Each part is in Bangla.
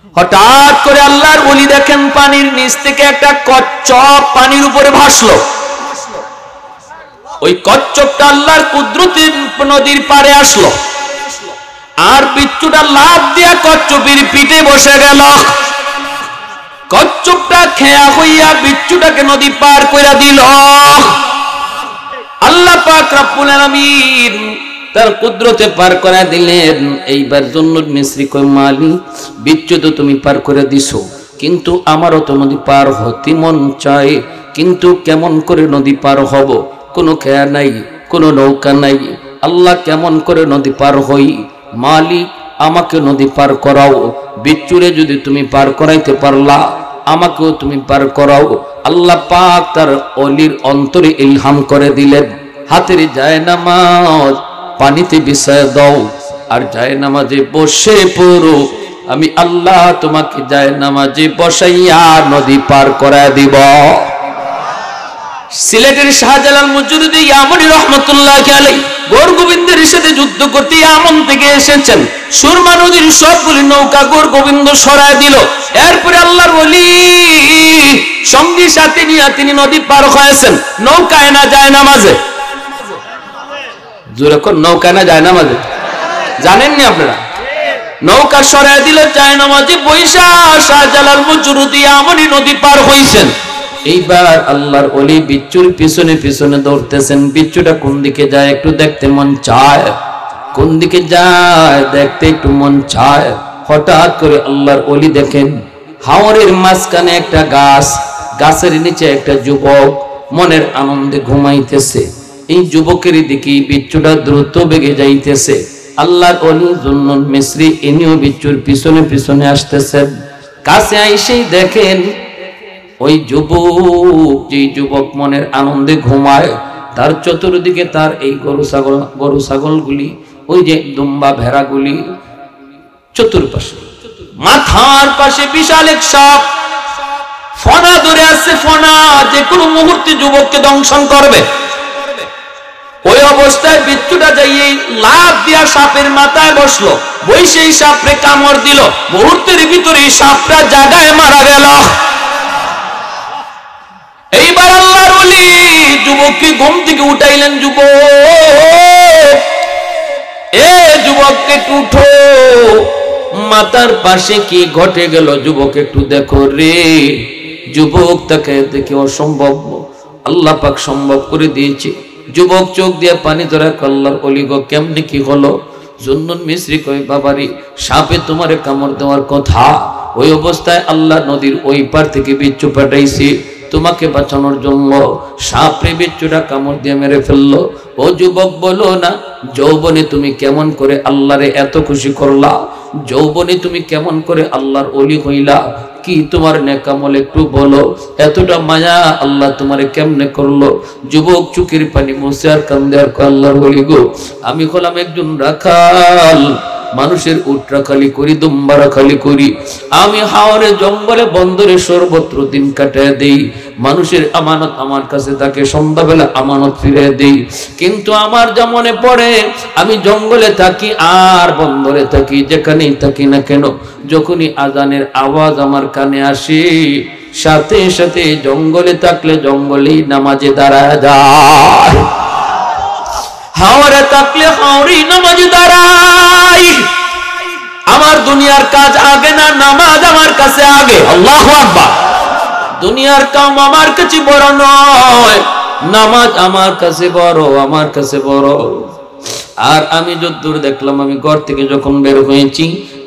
হঠাৎ করে আল্লাহর ওলি দেখেন পানির নিচ থেকে একটা কচ্ছপ পানির উপরে ভাসলো। ওই কচ্ছপটা আল্লাহর কুদরতি নদীর পাড়ে আসলো, আর বিচ্ছুটা লাফ দিয়া কচ্ছপের পিঠে বসে গেল। কচ্ছপটা খেয়া হইয়া বিচ্ছুটাকে নদী পার করে দিল। আল্লাহ পাক রব্বুল আলামিন তার কুদরতে পার করে দিলেন। এইবার জন্নুল মিসরি কয়, মালিক বিচ্ছু তো তুমি পার করে দিছো, কিন্তু আমারও তো নদী পার হতে মন চায়, কিন্তু কেমন করে নদী পার হব? কোনো খেয়া নাই, কোনো নৌকা নাই, আল্লাহ কেমন করে নদী পার হই? মালিক আমাকে নদী পার করাও, বিচ্ছুরে যদি তুমি পার করাইতে পারলা আমাকেও তুমি পার করাও। আল্লাহ পাক তার অলির অন্তরে ইলহাম করে দিলেন, হাতের জায়নামাজ পানিতে বিছায় দাও আর জায়নামাজে বসে পড়ো, আমি আল্লাহ তোমাকে জায়নামাজে বসাইয়া নদী পার করায় দিব। সিলেটের শাহজালাল মুজুদ্দিন ইয়ামনি রহমাতুল্লাহি আলাইহি গৌর গোবিন্দের সাথে যুদ্ধ করতে ইয়ামন থেকে এসেছেন। সুরমা নদীর সবগুলি নৌকা গৌর গোবিন্দ সরায় দিল। এরপরে আল্লাহর ওলি সঙ্গী সাথী নিয়ে তিনি নদী পার হয়েছেন। নৌকায় না যায় নামাজে, যখন নৌকায় না যায় নামাজে, জানেননি আপনারা? নৌকা সরায় দিল, যায় নামাজে বৈশা শাহজালাল মুজুদ্দিন ইয়ামনি নদী পার হইছেন। এইবার আল্লাহর ওলি বিচ্ছুর পিছনে পিছনে দৌড়তেছেন। বিচ্ছুটা কোন দিকে যায় একটু দেখতে মন চায়, কোন দিকে যায় দেখতে একটু মন চায়। হঠাৎ করে আল্লাহর ওলি দেখেন হাওরের মাঝখানে একটা গাছ, গাছের নিচে একটা যুবক মনের আনন্দে ঘুমাইতেছে। এই যুবকের দিকে বিচ্ছুটা দ্রুত বেগে যাইতেছে। আল্লাহর ওলি জুন্নুল মিসরি ইনিও বিচ্ছুর পিছনে পিছনে আসতেছেন। কাছে আইসেই দেখেন ওই যুবক, যে যুবক মনের আনন্দে ঘুমায়, তার চতুর্দিকে তার এই গরু ছাগলগুলি, ওই যে দুম্বা ভেড়াগুলি চতুর্পাশে, মাথার পাশে বিশাল এক সাপ ফনা ধরে আছে। ফনা যে কোনো মুহূর্তে যুবককে দংশন করবে। ওই অবস্থায় বিচ্ছুটা যাইয়ে লাফ দিয়া সাপের মাথায় বসলো, বসেই সাপরে কামড় দিল। মুহূর্তের ভিতরে সাপটা জায়গায় মারা গেল। এইবার আল্লাহর ওলি যুবককে ঘুম থেকে উঠাইলেন। যুবক একটু উঠো, মাথার পাশে কি ঘটে গেল যুবক একটু দেখো রে। যুবক তাকে দেখে অসম্ভব আল্লাহ পাক সম্ভব করে দিয়েছে। যুবক চোখ দিয়ে পানি ধরা, আল্লাহর ওলি গো কেমনে কি হলো? জুন্নুল মিসরি কয়, বাবারি সাপে তোমারে কামড় দেওয়ার কথা, ওই অবস্থায় আল্লাহ নদীর ওই পার থেকে বিচ্ছু পাঠাইছে তোমাকে বাঁচানোর জন্য। সাপরে বিচ্ছুটা কামড় দিয়ে মেরে ফেললো। ও যুবক বলো না, যৌবনে তুমি কেমন করে আল্লাহরে এত খুশি করলা? যৌবনে তুমি কেমন করে আল্লাহর ওলি হইলা? কি তোমার নেকামল একটু বলো, এতটা মায়া আল্লাহ তোমারে কেমনে করলো? যুবক চোখের পানি মুছে আর কান্দে আর আল্লাহর ওলি গো, আমি হলাম একজন রাখাল, মানুষের উটরা খালি করি, দুম্বারা খালি করি। আমি হাওরে জঙ্গলে বন্দরে সর্বত্র দিন কাটায় দেই। মানুষের আমানত আমার কাছে থাকে, সন্ধ্যাবেলা আমানত ফিরে দেই। কিন্তু আমার যা মনে পড়ে, আমি জঙ্গলে থাকি আর বন্দরে থাকি, যেখানেই থাকি না কেন, যখনই আজানের আওয়াজ আমার কানে আসে, সাথে সাথে জঙ্গলে থাকলে জঙ্গলেই নামাজে দাঁড়ায় যায়, হাওরে থাকলে হাওরেই নামাজে দাঁড়াই। আমার দুনিয়ার কাজ আগে না, নামাজ আমার কাছে আগে। আল্লাহু আকবার। দুনিয়ার কাম আমার কাছে বড় নয়, নামাজ আমার কাছে বড়, আমার কাছে বড়। আর আমি যতদূর দেখলাম, আমি ঘর থেকে যখন বের হয়েছি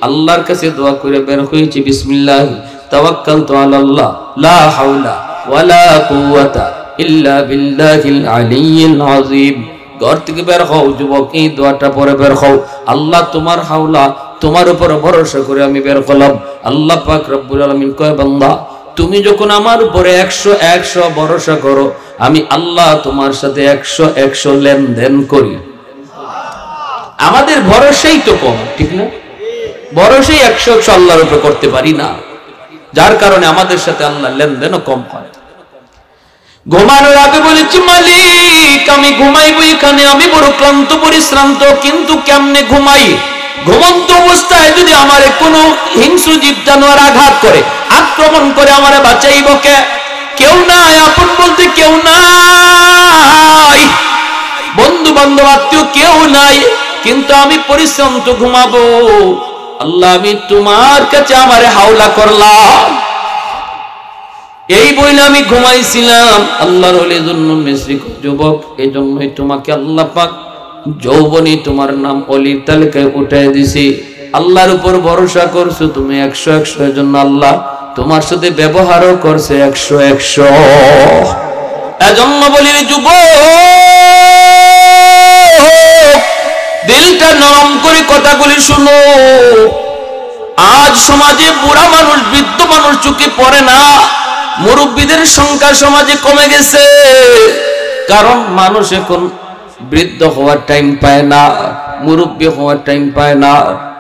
আল্লাহর কাছে দোয়া করে বের হয়েছি, বিসমিল্লাহ তাওয়াক্কালতু আলাল্লাহ লা হাওলা ওয়ালা কুওয়াতা ইল্লা বিল্লাহিল আলিয়্যিল আযীম। ঘর থেকে বের হও যুবক, এই দোয়াটা পরে বের হও। আল্লাহ তোমার হাওলা, তোমার উপর ভরসা করে আমি বের হলাম। আল্লাহ পাক রব্বুল আলামিন কয়, বান্দা তুমি যখন আমার উপরে 100 ভরসা করো, আমি আল্লাহ তোমার সাথে 100 লেনদেন করি। আমাদের ভরসাই তো কম, ঠিক না? ভরসাই 100 আল্লাহর উপর করতে পারি না, যার কারণে আমাদের সাথে আল্লাহ লেনদেনও কম হয়। ঘুমানোর আগে বলেছি, মালিক আমি ঘুমাইবো এখানে, আমি বড় ক্লান্ত পরিশ্রান্ত, কিন্তু কেমনে ঘুমাই? ঘুমন্ত অবস্থায় যদি আমারে কোনো হিংস্র জীব জানোয়ার আঘাত করে, আক্রমণ করে, আমারে বাঁচাইব কে? কেউ নাই, আপন বলতে কেউ নাই, বন্ধু বান্ধব আত্মীয় কেউ নাই, কিন্তু আমি পরিশ্রম তো ঘুমাবো। আল্লাহ, আমি তোমার কাছে আমারে হাওলা করলাম, এই বইলে আমি ঘুমাইছিলাম। আল্লাহর ওলির জন্য মিশ্রি যুবক, এই জন্যই তোমাকে আল্লাহ পাক যৌবনী তোমার নাম অলির তালিকায় উঠাই দিছি। আল্লাহর উপর ভরসা করছো তুমি 100 এর জন্য আল্লাহ তোমার সাথে ব্যবহারও করছে 100। এজন্য বলি যুবক, দিলটা নরম করে কথাগুলি শুনো। আজ সমাজে বুড়া মানুষ, বৃদ্ধ মানুষ চোখে পড়ে না, মুরব্বীদের সংখ্যা সমাজে কমে গেছে। কারণ মানুষ এখন বৃদ্ধ হওয়ার টাইম পায় না, মুরব্বী হওয়ার টাইম পায় না,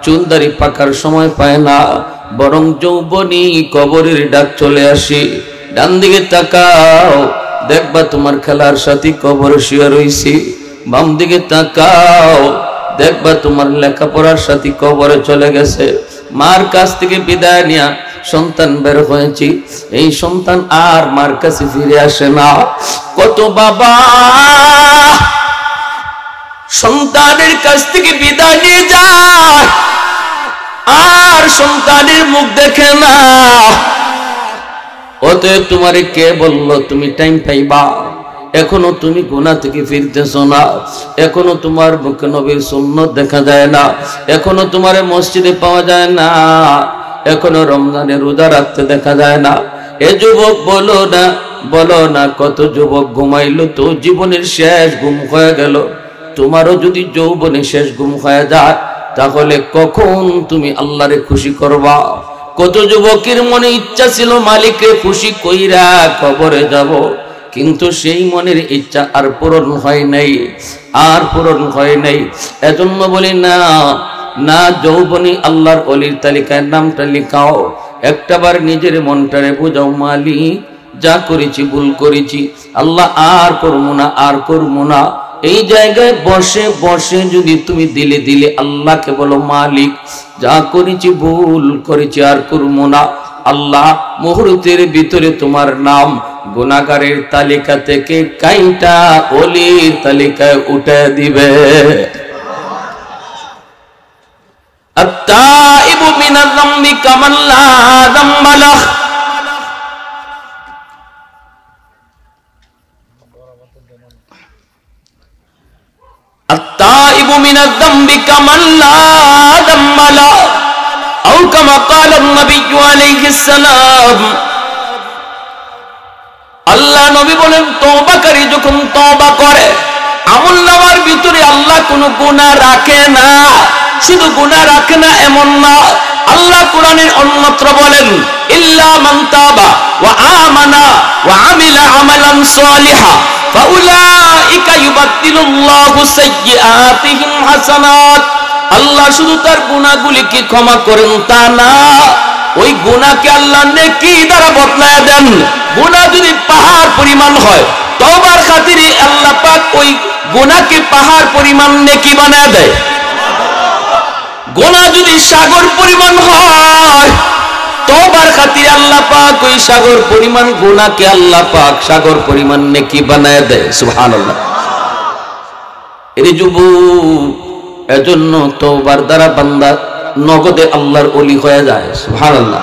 চুলদারি পাকার সময় পায় না, বরং যৌবনী কবরের ডাক চলে আসি। ডান দিকে তাকাও, দেখবা তোমার খেলার সাথী কবরে শুয়ে রইছি। বাম দিকে তাকাও, দেখবা তোমার লেখাপড়ার সাথী কবরে চলে গেছে। মার কাছ থেকে বিদায় নিয়া সন্তান বের হয়েছি, এই সন্তান আর মার কাছে ফিরে আসে না। কত বাবা সন্তানের কাছ থেকে বিদায় নিয়ে যায়, আর সন্তানের মুখ দেখে না। অতএব তোমারে কে বললো তুমি টাইম পাইবা? এখনো তুমি গুনাহ থেকে ফিরতেছ না, এখনো তোমার মুখে নবীর সুন্নাত দেখা যায় না, এখনো তোমারে মসজিদে পাওয়া যায় না, এখনো রমজানে রোজা রাখতে দেখা যায় না। এ যুবক বলো না, বলো না, কত যুবক ঘুমাইলো তো জীবনের শেষ ঘুম হয়ে গেল। তোমারও যদি যৌবনে শেষ ঘুম হয়ে যায়, তাহলে কখন তুমি আল্লাহরে খুশি করবা? কত যুবকের মনে ইচ্ছা ছিল মালিককে খুশি কইরা কবরে যাব, কিন্তু সেই মনের ইচ্ছা আর পূরণ হয় নাই, আর পূরণ হয় নাই। এজন্য বলি না, না যৌবনী আল্লাহর ওলির তালিকায় নামটা লিখাও। একটাবার নিজের মনটারে বুঝাও, মালিক যা করেছি ভুল করেছি, আল্লাহ আর করবো না, আর করবো না। এই জায়গায় বসে বসে যদি তুমি দিলে দিলে আল্লাহকে বলো, মালিক যা করেছি ভুল করেছি, আর করবো না, আল্লাহ মুহূর্তের ভিতরে তোমার নাম গুনাহগারের তালিকা থেকে কাইটা ওলির তালিকায় উঠে দিবে। আত-তাইবু মিনাল যামবি কামান লা যামবা লাহ। আত-তাইবু মিনাল যামবি কামান লা যামবা লাহ, আও কামা ক্বালা নবী আলাইহিস সালাম। আল্লাহ নবী বলেন, তওবাকারী যখন তওবা করে, আমলনামার ভিতরে আল্লাহ কোনো গুনাহ রাখে না। শুধু গুনাহ রাখে না এমন না, আল্লাহ কোরআনে অন্যত্র বলেন, ইল্লা মান তাবা ওয়া আমানা ওয়া আমিলা আমালান সালিহা ফাউলাইকা ইউবাদদিলুল্লাহু সাইয়্যাতিহিম হাসানাত। আল্লাহ শুধু তার গুনাহগুলিকে ক্ষমা করেন তা না, ওই গুনাহকে আল্লাহ নেকি দ্বারা বদলায় দেন। গুনাহ যদি পাহাড় পরিমাণ হয়, তওবার খাতিরে আল্লাহ পাক ওই গুনাহকে পাহাড় পরিমাণ নেকি বানায় দেয়। গুনাহ যদি সাগর পরিমাণ হয়, তওবার খাতিরে আল্লাহ পাক ওই সাগর পরিমাণ গুনাহকে আল্লাহ পাক সাগর পরিমাণ নেকি বানায় দেয়। সুবহানাল্লাহ। এই যুবক, এজন্য তওবার দ্বারা বান্দা নগদে আল্লাহর ওলি হয়ে যায়। সুবহানাল্লাহ।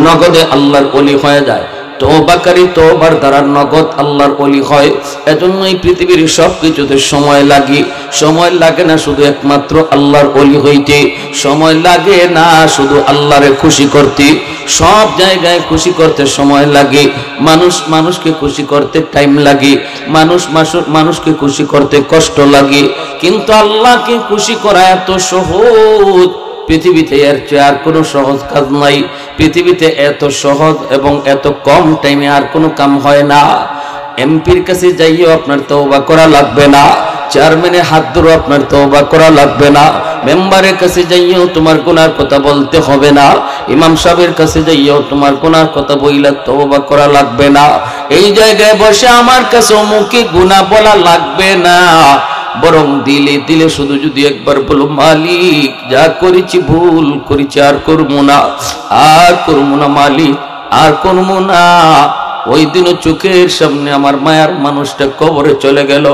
নগদে আল্লাহর ওলি হয়ে যায়। তওবাকারী তওবার দ্বারা নগদ আল্লাহর ওলি হয়। এজন্য এই পৃথিবীর সব কিছুতে সময় লাগে। সময় লাগে না শুধু একমাত্র আল্লাহর ওলি হইতে, সময় লাগে না শুধু আল্লাহরে খুশি করতে। সব জায়গায় খুশি করতে সময় লাগে। মানুষকে খুশি করতে টাইম লাগে, মানুষকে খুশি করতে কষ্ট লাগে, কিন্তু আল্লাহকে খুশি করা এত সহজ। পৃথিবীতে এর চেয়ে আর কোনো সহজ কাজ নাই। পৃথিবীতে এত সহজ এবং এত কম টাইমে আর কোনো কাম হয় না। এমপির কাছে যাইও আপনার তওবা করা লাগবে না, চেয়ারম্যানের হাত ধরে আপনার তওবা করা লাগবে না, মেম্বারের কাছে যাইও তোমার গুনার কথা বলতে হবে না, ইমাম সাহেবের কাছে যাইও তোমার গুনার কথা বইলা তওবা করা লাগবে না। এই জায়গায় বসে আমার কাছে মুখে গুনাহ বলা লাগবে না। বরং দিলে দিলে শুধু যদি একবার বলো মালিক যা করেছি ভুল করেছি আর করবো না, আর করবো না মালিক, আর করবো না। ওই দিনও চোখের সামনে আমার মায়ার মানুষটা কবরে চলে গেল।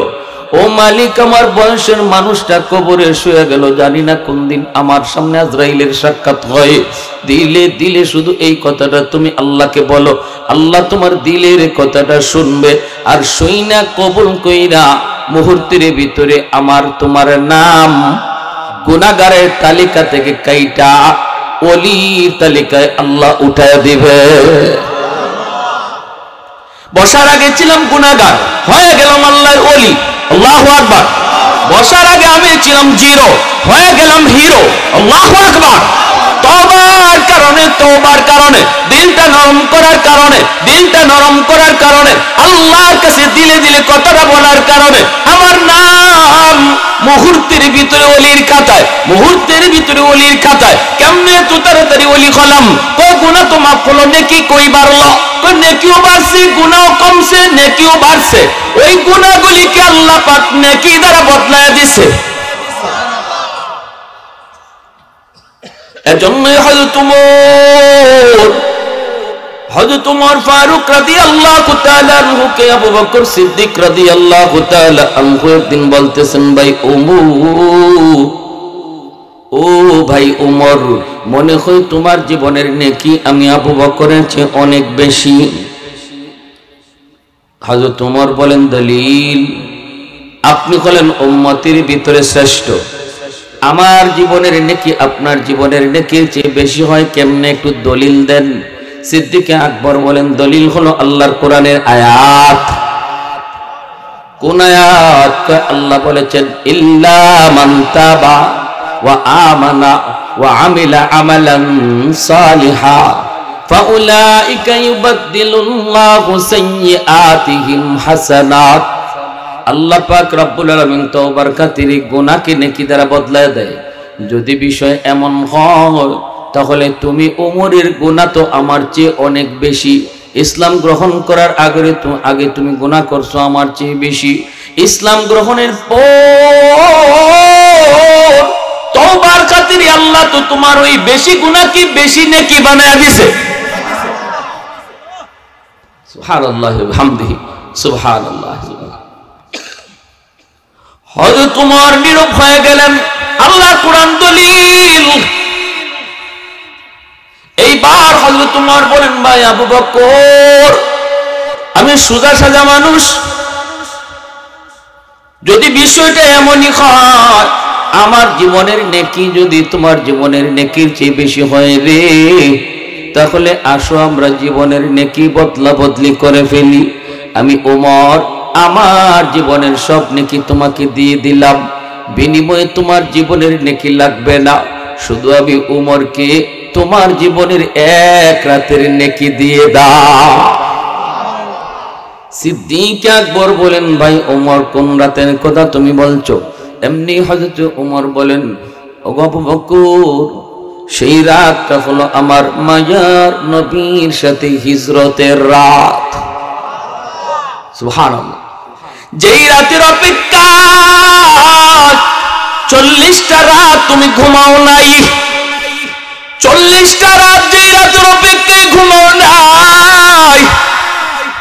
ও মালিক, আমার বয়সের মানুষটা কবরে শুয়ে গেল, জানি না কোন দিন আমার সামনে আজরাইলের সাক্ষাৎ হয়। দিলে দিলে শুধু এই কথাটা তুমি আল্লাহকে বলো, আল্লাহ তোমার দিলের কথাটা শুনবে, আর শুইনা কবুল কইরা মুহূর্তের ভিতরে আমার তোমার নাম গুনাহগারের তালিকা থেকে কাইটা ওলির তালিকায় আল্লাহ উঠায় দিবে। বসার আগে ছিলাম গুনাহগার, হয়ে গেলাম আল্লাহর ওলি, আল্লাহু আকবার। বসার আগে আমি ছিলাম জিরো, হয়ে গেলাম হিরো, আল্লাহু আকবার। তওবার কারণে দিলটা নরম করার কারণে, আল্লাহর কাছে দিলে দিলে কথাটা বলার কারণে আমার নাম মুহূর্তের ভিতরে ওলির খাতায়, কেমনে এত তাড়াতাড়ি ওলি হলাম? কই গুনাহ তো মাফ হলো, নেকি কই বাড়লো? কই নেকিও বাড়ছে, গুনাহও কমছে, নেকিও বাড়ছে। ওই গুনাহগুলিকে আল্লাহ পাক নেকি দ্বারা বদলায় দিছে। এজন্যই হযরত ওমর ফারুক রাদিয়াল্লাহু তাআলা আনহুকে আবু বকর সিদ্দিক রাদিয়াল্লাহু তাআলা আনহু একদিন বলতেছেন, ভাই ওমর, ও ভাই ওমর, মনে হয় তোমার জীবনের নেকি আমি আবু বকরের চেয়ে অনেক বেশি। হযরত ওমর বলেন, দলিল? আপনি হলেন উম্মতের ভিতরে শ্রেষ্ঠ, আমার জীবনের নেকি আপনার জীবনের নেকির চেয়ে বেশি হয় কেমনে, একটু দলিল দেন। সিদ্দিক আকবর বলেন, দলিল হলো আল্লাহর কোরআনের আয়াত। কোন আয়াত? আল্লাহ বলেছেন, ইল্লা মান তাবা ওয়া আমানা ওয়া আমিলা আমালান সালিহা ফাউলাইকা ইউবাদদিলুল্লাহু সাইয়্যাতিহিম হাসানাত। আল্লাহ পাক রব্বুল আলামিন তওবার খাতিরে গুনাহকে নেকি দ্বারা বদলায় দেয়। যদি বিষয় এমন হয় তাহলে তুমি ওমরের গুনাহ তো আমার চেয়ে অনেক বেশি, ইসলাম গ্রহণ করার আগে তুমি গুনাহ করছো আমার চেয়ে বেশি, ইসলাম গ্রহণের পর তওবার খাতিরে আল্লাহ তো তোমার ওই বেশি গুনাহকে বেশি নেকি বানায় দিয়েছে। সুবহানাল্লাহি ওয়া বিহামদিহি, সুবহানাল্লাহ। হযরত ওমর নীরব হয়ে গেলেন। আল্লাহ কোরআন দলিল। এইবার হযরত ওমর বলেন, ভাই আবু বকর, আমি সোজা সাজা মানুষ, যদি বিষয়টা এমনই হয় আমার জীবনের নেকি যদি তোমার জীবনের নেকির চেয়ে বেশি হয় রে, তাহলে আসো আমরা জীবনের নেকি বদলা বদলি করে ফেলি। আমি ওমর আমার জীবনের সব নেকি তোমাকে দিয়ে দিলাম, বিনিময়ে তোমার জীবনের নেকি লাগবে না, শুধু আমি ওমরকে তোমার জীবনের এক রাতের নেকি দিয়ে দাও। সিদ্দিক আকবর বলেন, ভাই ওমর কোন রাতের কথা তুমি বলছো? এমনি হযরত ওমর বলেন, ও আবু বকর, সেই রাতটা হলো আমার মায়ার নবীর সাথে হিজরতের রাত। সুবহানাল্লাহ। যেই রাতের অপেক্ষা 40টা রাত তুমি ঘুমাও নাই, 40টা রাত যেই রাতের অপেক্ষায় ঘুমাও নাই,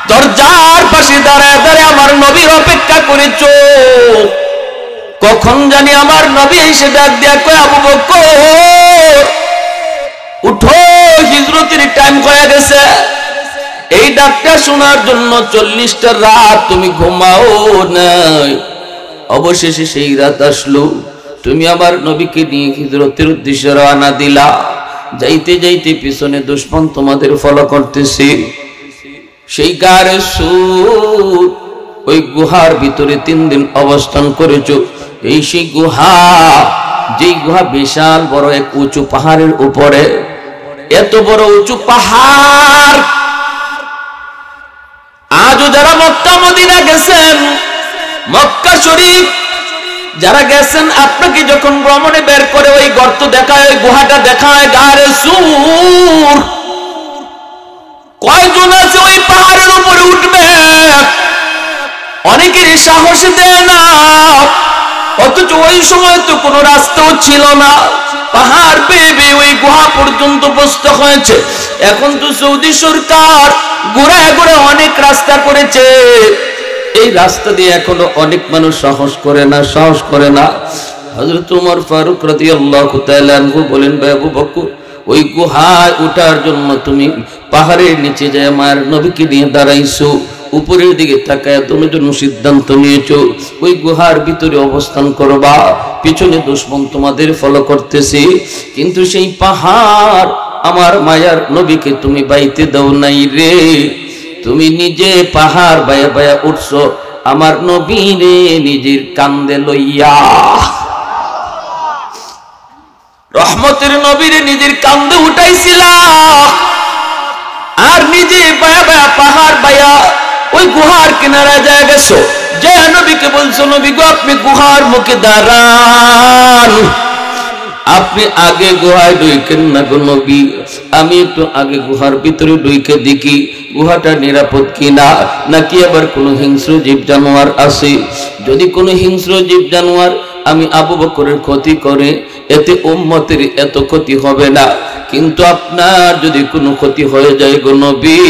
দরজার পাশে দাঁড়ায় দাঁড়ায় আমার নবীর অপেক্ষা করেছো। কখন জানি আমার নবী এসে ডাক দিয়া কয়, আবু বকর উঠো, হিজরতের টাইম হয়ে গেছে। এই ডাকটা শোনার জন্য 40টা রাত তুমি ঘুমাও নাই। অবশেষে সেই রাত আসলো, তুমি আমার নবীকে নিয়ে হিজরতের উদ্দেশ্যে রওনা দিলা। যাইতে যাইতে পিছনে দুশমন তোমাদের ফলো করতেছে। সেই গারে সুর, ওই গুহার ভিতরে 3 দিন অবস্থান করেছো। এই সেই গুহা, যেই গুহা বিশাল বড় এক উঁচু পাহাড়ের উপরে। এত বড় উঁচু পাহাড় আজও যারা মক্কা মদিনা গেছেন, মক্কা শরীফ যারা গেছেন, আপনাকে যখন ভ্রমণে বের করে ওই গর্ত দেখায়, ওই গুহাটা দেখায়, গারে সুর, কয়জন আছে ওই পাহাড়ের উপরে উঠবে? অনেকেরই সাহস দেয় না। অথচ ওই সময় তো কোনো রাস্তাও ছিল না, পাহাড় বেয়ে বেয়ে ওই গুহা পর্যন্ত বসতে হয়েছে। এখন তো সৌদি সরকার ঘুরে ঘুরে অনেক রাস্তা করেছে, এই রাস্তা দিয়ে এখনো অনেক মানুষ সাহস করে না। হযরত ওমর ফারুক রাদিয়াল্লাহু তাআলা আনহু বলেন, ভাই আবু বকর, ওই গুহায় ওঠার জন্য তুমি পাহাড়ের নিচে যায় মায়ের নবীকে নিয়ে দাঁড়াইছো, উপরের দিকে তাকায় তুমি জন্য সিদ্ধান্ত নিয়েছো ওই গুহার ভিতরে অবস্থান করবা, পিছনে দুশমন তোমাদের ফলো করতেছে, কিন্তু সেই পাহাড় আমার মায়ার নবীকে তুমি বাইতে দাও নাই রে, তুমি নিজে পাহাড় বায়া বায়া উঠছো আমার নবী রে নিজের কান্দে লইয়া। রহমতের নবীরে নিজের কান্দে উঠাইছিলা আর নিজে বায়া বায়া পাহাড় বায়া ওই গুহার কিনারা যায় গেছো, যে নবীকে বলছো নবী গো আপনি গুহার মুখে দাঁড়ান, আপনি আগে গুহায় ঢুকেন না গো নবী, আমি একটু আগে গুহার ভিতরে ঢুকে দেখি গুহাটা নিরাপদ কিনা, নাকি আবার কোনো হিংস্র জীব জানোয়ার আছে, যদি কোনো হিংস্র জীব জানোয়ার আমি আবু বকরের ক্ষতি করে এতে উম্মতের এত ক্ষতি হবে না, কিন্তু আপনার যদি কোনো ক্ষতি হয়ে যায় গো নবী,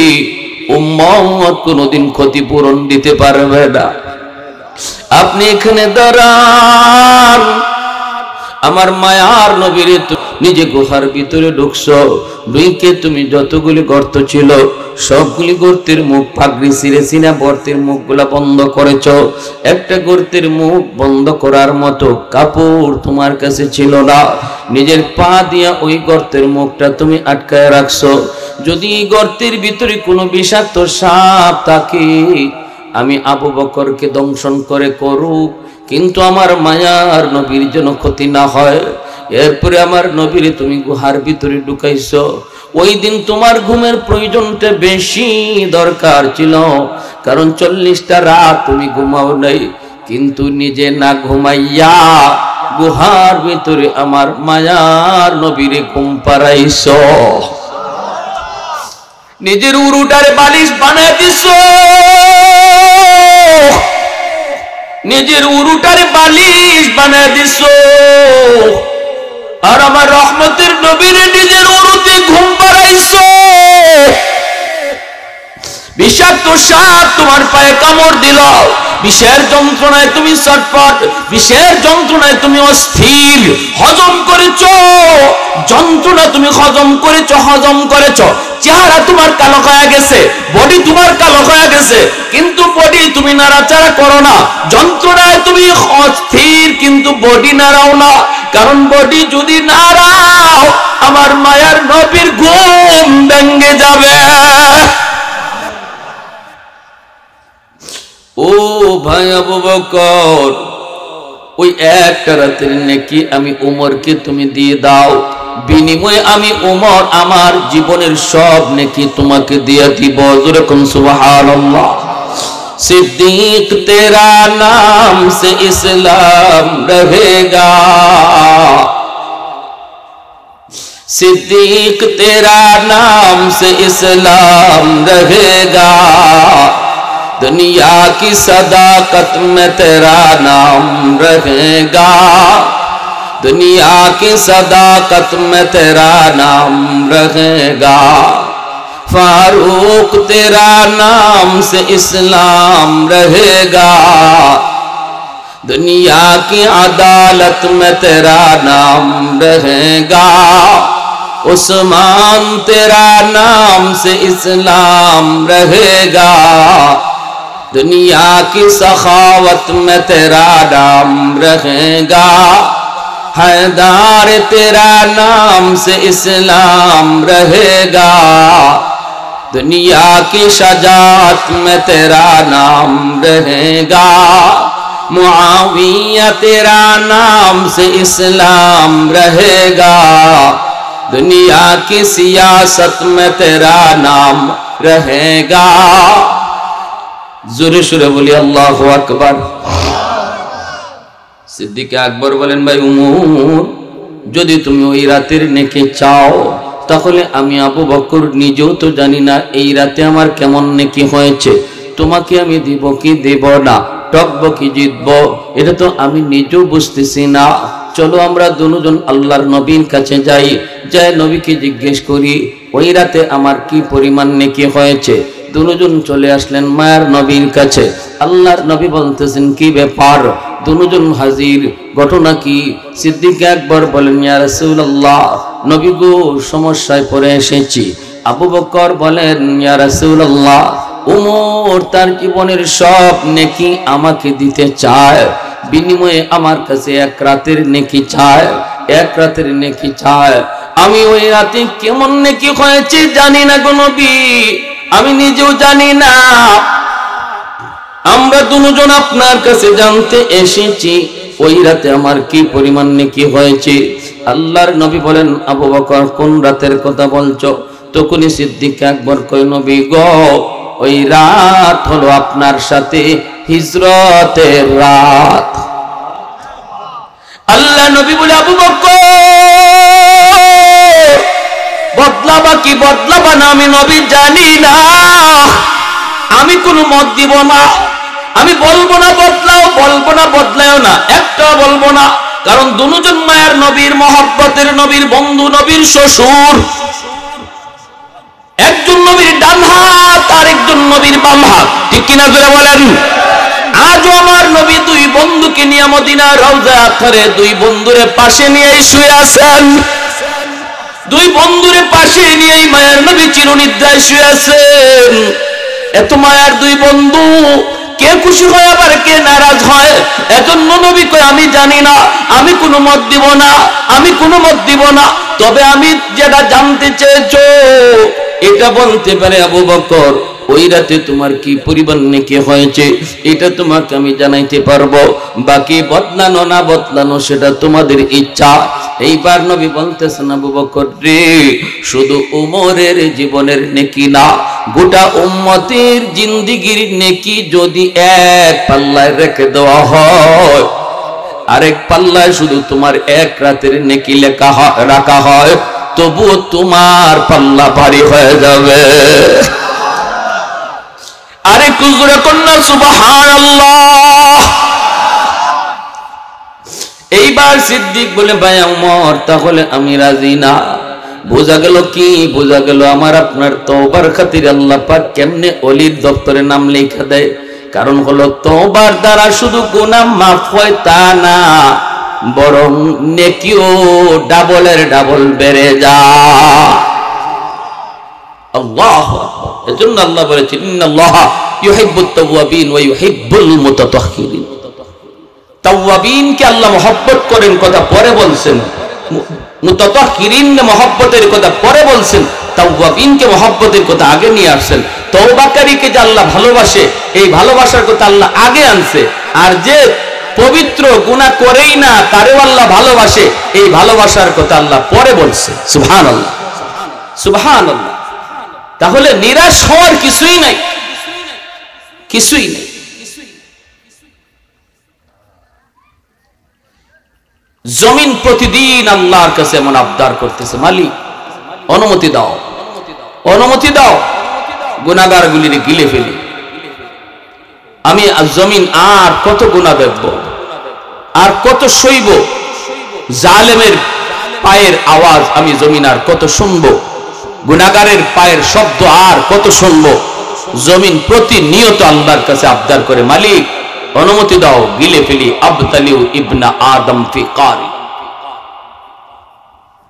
উম্মত কোনোদিন ক্ষতিপূরণ দিতে পারবে না, আপনি এখানে দাঁড়ান। আমার মায়ার নবীরে নিজে গুহার ভিতরে ঢুকছো, ঢুকে তুমি যতগুলি গর্ত ছিল সবগুলি গর্তের মুখ পাগড়ি ছিঁড়ে ছিঁড়ে গর্তের মুখগুলা বন্ধ করেছ, একটা গর্তের মুখ বন্ধ করার মতো কাপড় তোমার কাছে ছিল না, নিজের পা দিয়া ওই গর্তের মুখটা তুমি আটকায় রাখছো, যদি এই গর্তের ভিতরে কোনো বিষাক্ত সাপ থাকে আমি আবু বকরকে দংশন করে করুক, কিন্তু আমার মায়ার নবীর জন্য ক্ষতি না হয়। এরপরে আমার নবীরে তুমি গুহার ভিতরে ঢুকাইছো, ওই দিন তোমার ঘুমের প্রয়োজনটা বেশি দরকার ছিল, কারণ 40টা রাত তুমি ঘুমাও নাই, কিন্তু নিজে না ঘুমাইয়া গুহার ভিতরে আমার মায়ার নবীরে ঘুম পাড়াইছো, নিজের উরুটারে বালিশ বানায় দিছো, নিজের উরুটারে বালিশ বানায় দিছো, আর আমার রহমতের নবীরে নিজের উরুতে ঘুম পাড়াইছো। বিষাক্ত সাপ তোমার পায়ে কামড় দিল, বিষের যন্ত্রণায় তুমি ছটফট, বিষের যন্ত্রণায় তুমি অস্থির, হজম করেছো যন্ত্রণা, তুমি হজম করেছো, চেহারা তোমার কালো হয়ে গেছে, বডি তোমার কালো হয়ে গেছে, কিন্তু বডি তুমি নাড়াচাড়া করো না, যন্ত্রণায় তুমি অস্থির কিন্তু বডি নাড়াও না, কারণ বডি যদি নাড়াও আমার মায়ার নবীর ঘুম ভেঙে যাবে। ও ভাই আবু বকর, ওই একটা রাতের নেকি আমি উমরকে তুমি দিয়ে দাও, বিনিময়ে আমি উমর আমার জীবনের সব নেকি তোমাকে দিয়ে দিব, যেরকম সুবহানাল্লাহ। सिद्दीक तेरा नाम से इस्लाम रहेगा, सिद्दीक तेरा नाम से इस्लाम रहेगा, दुनिया की सदाकत में तेरा नाम रहेगा, दुनिया की सदाकत में तेरा नाम रहेगा, फारूक तेरा नाम से इस्लाम रहेगा, दुनिया की अदालत में तेरा नाम रहेगा, उस्मान तेरा नाम से इस्लाम रहेगा, दुनिया की सखावत में तेरा नाम रहेगा, हैदार तेरा नाम से इस्लाम रहेगा, दुनिया की शजाअत में तेरा नाम रहेगा, मुआविया तेरा नाम से इस्लाम रहेगा, दुनिया की सियासत में तेरा नाम रहेगा। जोरे शुरे बोली अल्लाहु अकबर। सिद्दीक আকবর বলেন, ভাই উমর, যদি তুমি ওই রাতের নেকি চাও তাহলে আমি আবু বকর নিজেও তো জানি না এই রাতে আমার কেমন নেকি হয়েছে, তোমাকে আমি দিব কি দেব না, টকবো কি জিতবো, এটা তো আমি নিজেও বুঝতেছি না। চলো আমরা দুজন আল্লাহর নবীর কাছে যাই, যাই নবীকে জিজ্ঞেস করি ওই রাতে আমার কি পরিমাণ নেকি হয়েছে। দুজন চলে আসলেন মায়ার নবীর কাছে। আল্লাহর নবী বলতেছেন কি ব্যাপার? দুজন হাজির, ঘটনা কি? সিদ্দিক আকবর বলেন ইয়া রাসূলুল্লাহ, নবী গো সমস্যায় পড়ে এসেছি। আবু বকর বলেন ইয়া রাসূলুল্লাহ, উমর তার জীবনের সব নেকি আমাকে দিতে চায়, বিনিময়ে আমার কাছে এক রাতের নেকি চায়, এক রাতের নেকি চায়। আমি ওই রাতে কেমন নেকি হয়েছে জানি না গো নবী, আমি নিজেও জানি না। আমরা দুজন আপনার কাছে জানতে এসেছি ওই রাতে আমার কি পরিমাণ নেকি হয়েছে। আল্লাহর নবী বলেন আবু বকর কোন রাতের কথা বলছো? তখনই সিদ্দিক আকবর কয় নবী গো, ওই রাত হলো আপনার সাথে হিজরতের রাত। আল্লাহ নবী বলে আবু বকর বদলাবা কি বদলাবা না আমি নবী জানি না, আমি কোনো মত দিব না, আমি বলবো না বদলাও, বলবো না বদলাও না, একটা বলবো না। কারণ দুজন মায়ের নবীর মহব্বতের নবীর বন্ধু, নবীর শ্বশুর। একজন নবীর ডান হাত আর একজন নবীর বাম হাত, ঠিক কিনা জোরে বলেন। আজও আমার নবী দুই বন্ধুকে নিয়ে মদিনার রওজা আখরে দুই বন্ধুরে পাশে নিয়ে শুয়ে আছেন। দুই বন্ধুরে পাশে নিয়ে মায়ের নবী চিরনিদ্রায় শুয়ে আছেন। এত মায়ার দুই বন্ধু, কে খুশি হয় আবার কে নারাজ হয়। এজন্য নবী কয় আমি জানি না, আমি কোনো মত দিব না, আমি কোনো মত দিব না। তবে আমি যেটা জানতে চেয়েছো এটা বলতে পারে আবু বকর, ওই রাতে তোমার কি পরিমাণ নেকি হয়েছে এটা তোমাকে আমি জানাইতে পারবো। বাকি বদলানো না বদলানো সেটা তোমাদের ইচ্ছা। এইবার নবী বলতেছেন আবু বকর রে, শুধু উমরের জীবনের নেকি না, গোটা উম্মতের জিন্দেগির নেকি যদি এক পাল্লায় রেখে দেওয়া হয়, আরেক পাল্লায় শুধু তোমার এক রাতের নেকি রাখা হয়, তবুও তোমার পাল্লা ভারী হয়ে যাবে। আরে কুজুরে কন্যা সুবহানাল্লাহ। এইবার সিদ্দিক বলে ভাই ওমর তাহলে আমি রাজি না। বোঝা গেল কি? বোঝা গেল আমার আপনার তওবার খাতিরে আল্লাহ পাক কেমনে ওলির দপ্তরে নাম লেখা দেয়। কারণ হলো তওবার দ্বারা শুধু গুনাহ মাফ হয় তা না, বরং নেকিও ডাবলের ডাবল বেড়ে যায়। আল্লাহু আকবার। এজন্য আল্লাহ বলেছেন ইন্নাল্লাহা ইউহিব্বুত তাওয়াবিন ওয়া ইউহিব্বুল মুতাতাহহিরিন। তাওয়াবিনকে আল্লাহ মহব্বত করেন কথা পরে বলছেন, মুতাতাহহিরিনকে মহব্বতের কথা পরে বলছেন, তাওয়াবিনকে মহব্বতের কথা আগে নিয়ে আসছেন। তওবাকারীকে যে আল্লাহ ভালোবাসে এই ভালোবাসার কথা আল্লাহ আগে আনছে, আর যে পবিত্র গুনাহ করেই না তারেও আল্লাহ ভালোবাসে এই ভালোবাসার কথা আল্লাহ পরে বলছে। সুবহানাল্লাহ, সুবহানাল্লাহ। তাহলে নিরাশ হওয়ার কিছুই নাই, কিছুই নেই। জমিন প্রতিদিন আল্লাহর কাছে এমন আবদার করতেছে, মালিক অনুমতি দাও, অনুমতি দাও, গুনাহগার গুলিরে গিলে ফেলি। আমি জমিন আর কত গুনাহ দেখব, আর কত সইব, জালেমের পায়ের আওয়াজ আমি জমিন আর কত শুনবো, গুনাহগারের পায়ের শব্দ আর কত শুনবো। জমিন প্রতিনিয়ত আল্লাহর কাছে আবদার করে, মালিক অনুমতি দাও, গিলে ফেলি। আবতালিউ ইবনা আদম ফি কারি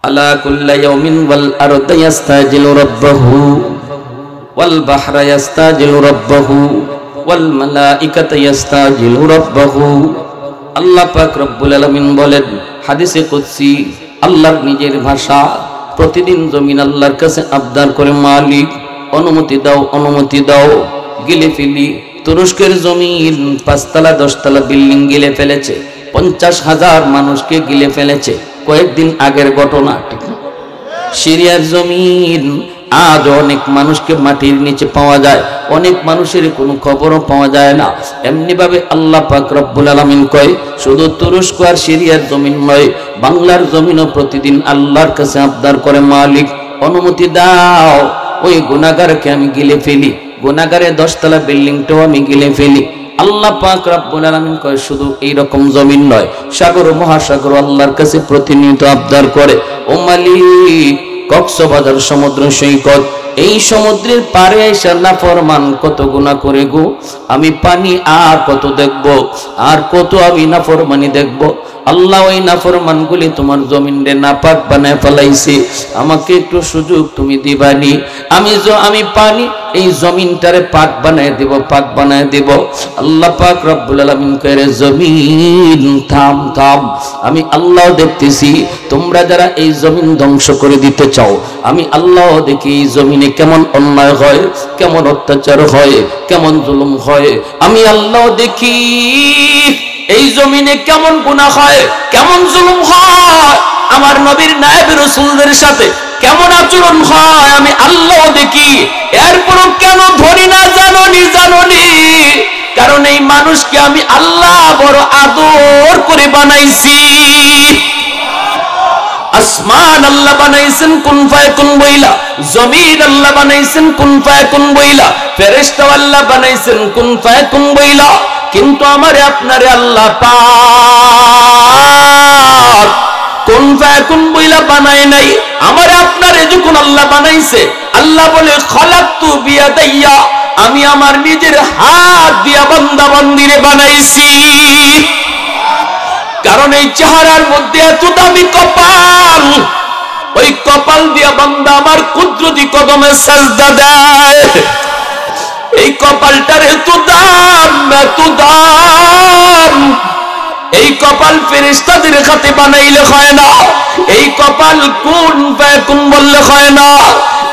আলা কুল্লি ইয়াউমিন ওয়াল আরদু ইস্তাজিলু রাব্বাহু ওয়াল বাহরা ইস্তাজিলু রাব্বাহু ওয়াল মালাইকাতু ইস্তাজিলু রাব্বাহু। আল্লাহ পাক রব্বুল আলামিন বলেন হাদিসে কুদসি, আল্লাহর নিজের ভাষা, প্রতিদিন জমিন আল্লাহর কাছে আবদার করে, মালিক অনুমতি দাও, অনুমতি দাও, গিলে ফেলি। তুরস্কের জমিন 5 তলা 10 তলা বিল্ডিং গিলে ফেলেছে, 50,000 মানুষকে গিলে ফেলেছে। কয়েকদিন আগের ঘটনা। সিরিয়ার জমিন আজ অনেক মানুষকে মাটির নিচে পাওয়া যায়, অনেক মানুষের কোনো খবরও পাওয়া যায় না। এমনি ভাবে আল্লাহ পাক রব্বুল আলামিন কয়, শুধু তুরস্ক আর সিরিয়ার জমিন নয়, বাংলার জমিনও প্রতিদিন আল্লাহর কাছে আবদার করে, মালিক অনুমতি দাও, ওই গুনাহগারকে আমি গিলে ফেলি, গুনাহগারের 10 তলা বিল্ডিংটাও আমি গিলে ফেলি। আল্লাহ পাক রব্বুল আলামিন কয় শুধু এই রকম জমিন নয়, সাগর মহাসাগর আল্লাহর কাছে প্রতিনিয়ত আবদার করে, ও মালিক কক্সবাজার সমুদ্র সৈকত, এই সমুদ্রের পারে এসে নাফরমান কত গুনাহ করে গো, আমি পানি আর কত দেখব, আর কত আমি নাফরমানি দেখব। আল্লাহ ওই নাফরমানগুলি তোমার জমিনে নাপাক বানায় ফেলাইছে, আমাকে একটু সুযোগ তুমি দিবানি, আমি পানি এই জমিনটারে পাক বানায় দেব, পাক বানায় দেব। আল্লাহ পাক রব্বুল আলামিন কইরে জমিন থাম থাম, আমি আল্লাহ দেখতেছি তোমরা যারা এই জমিন ধ্বংস করে দিতে চাও, আমি আল্লাহ দেখি এই জমিনে কেমন অন্যায় হয়, কেমন অত্যাচার হয়, কেমন জুলুম হয়, আমি আল্লাহ দেখি এই জমিনে কেমন গুনাহ হয়, কেমন জুলুম হয়, আমার নবীর নায়েব রাসূলদের সাথে কেমন আচরণ হয়, আমি আল্লাহ দেখি। এরপরও কেন ধরি না জানোনি, কারণ এই মানুষকে আমি আল্লাহ বড় আদর করে বানাইছি। আসমান আল্লাহ বানাইছেন কুন ফায়াকুন বইলা, জমিন আল্লাহ বানাইছেন কুন ফায়াকুন বইলা, ফেরেশতা আল্লাহ বানাইছেন কুন ফায়াকুন বইলা, কিন্তু আমারে আপনারে আল্লাহ পাক কুন ফায়াকুন বইলা বানায় নাই। আমারে আপনারে যখন আল্লাহ বানাইছে, আল্লাহ বলে খলাকতু বিয়াদাইয়া, আমি আমার নিজের হাত দিয়া বান্দা বান্দিরে বানাইছি। কারণ এই চেহারার মধ্যে এত দামি কপাল, ওই কপাল দিয়া বান্দা আমার কুদরতি কদমে সাজদা দেয়। এই কপালটার এত দাম, এত দাম, এই কপাল ফেরেশতাদের হাতে বানাইলে হয় না, এই কপাল কুন ফায়াকুন বললে হয় না,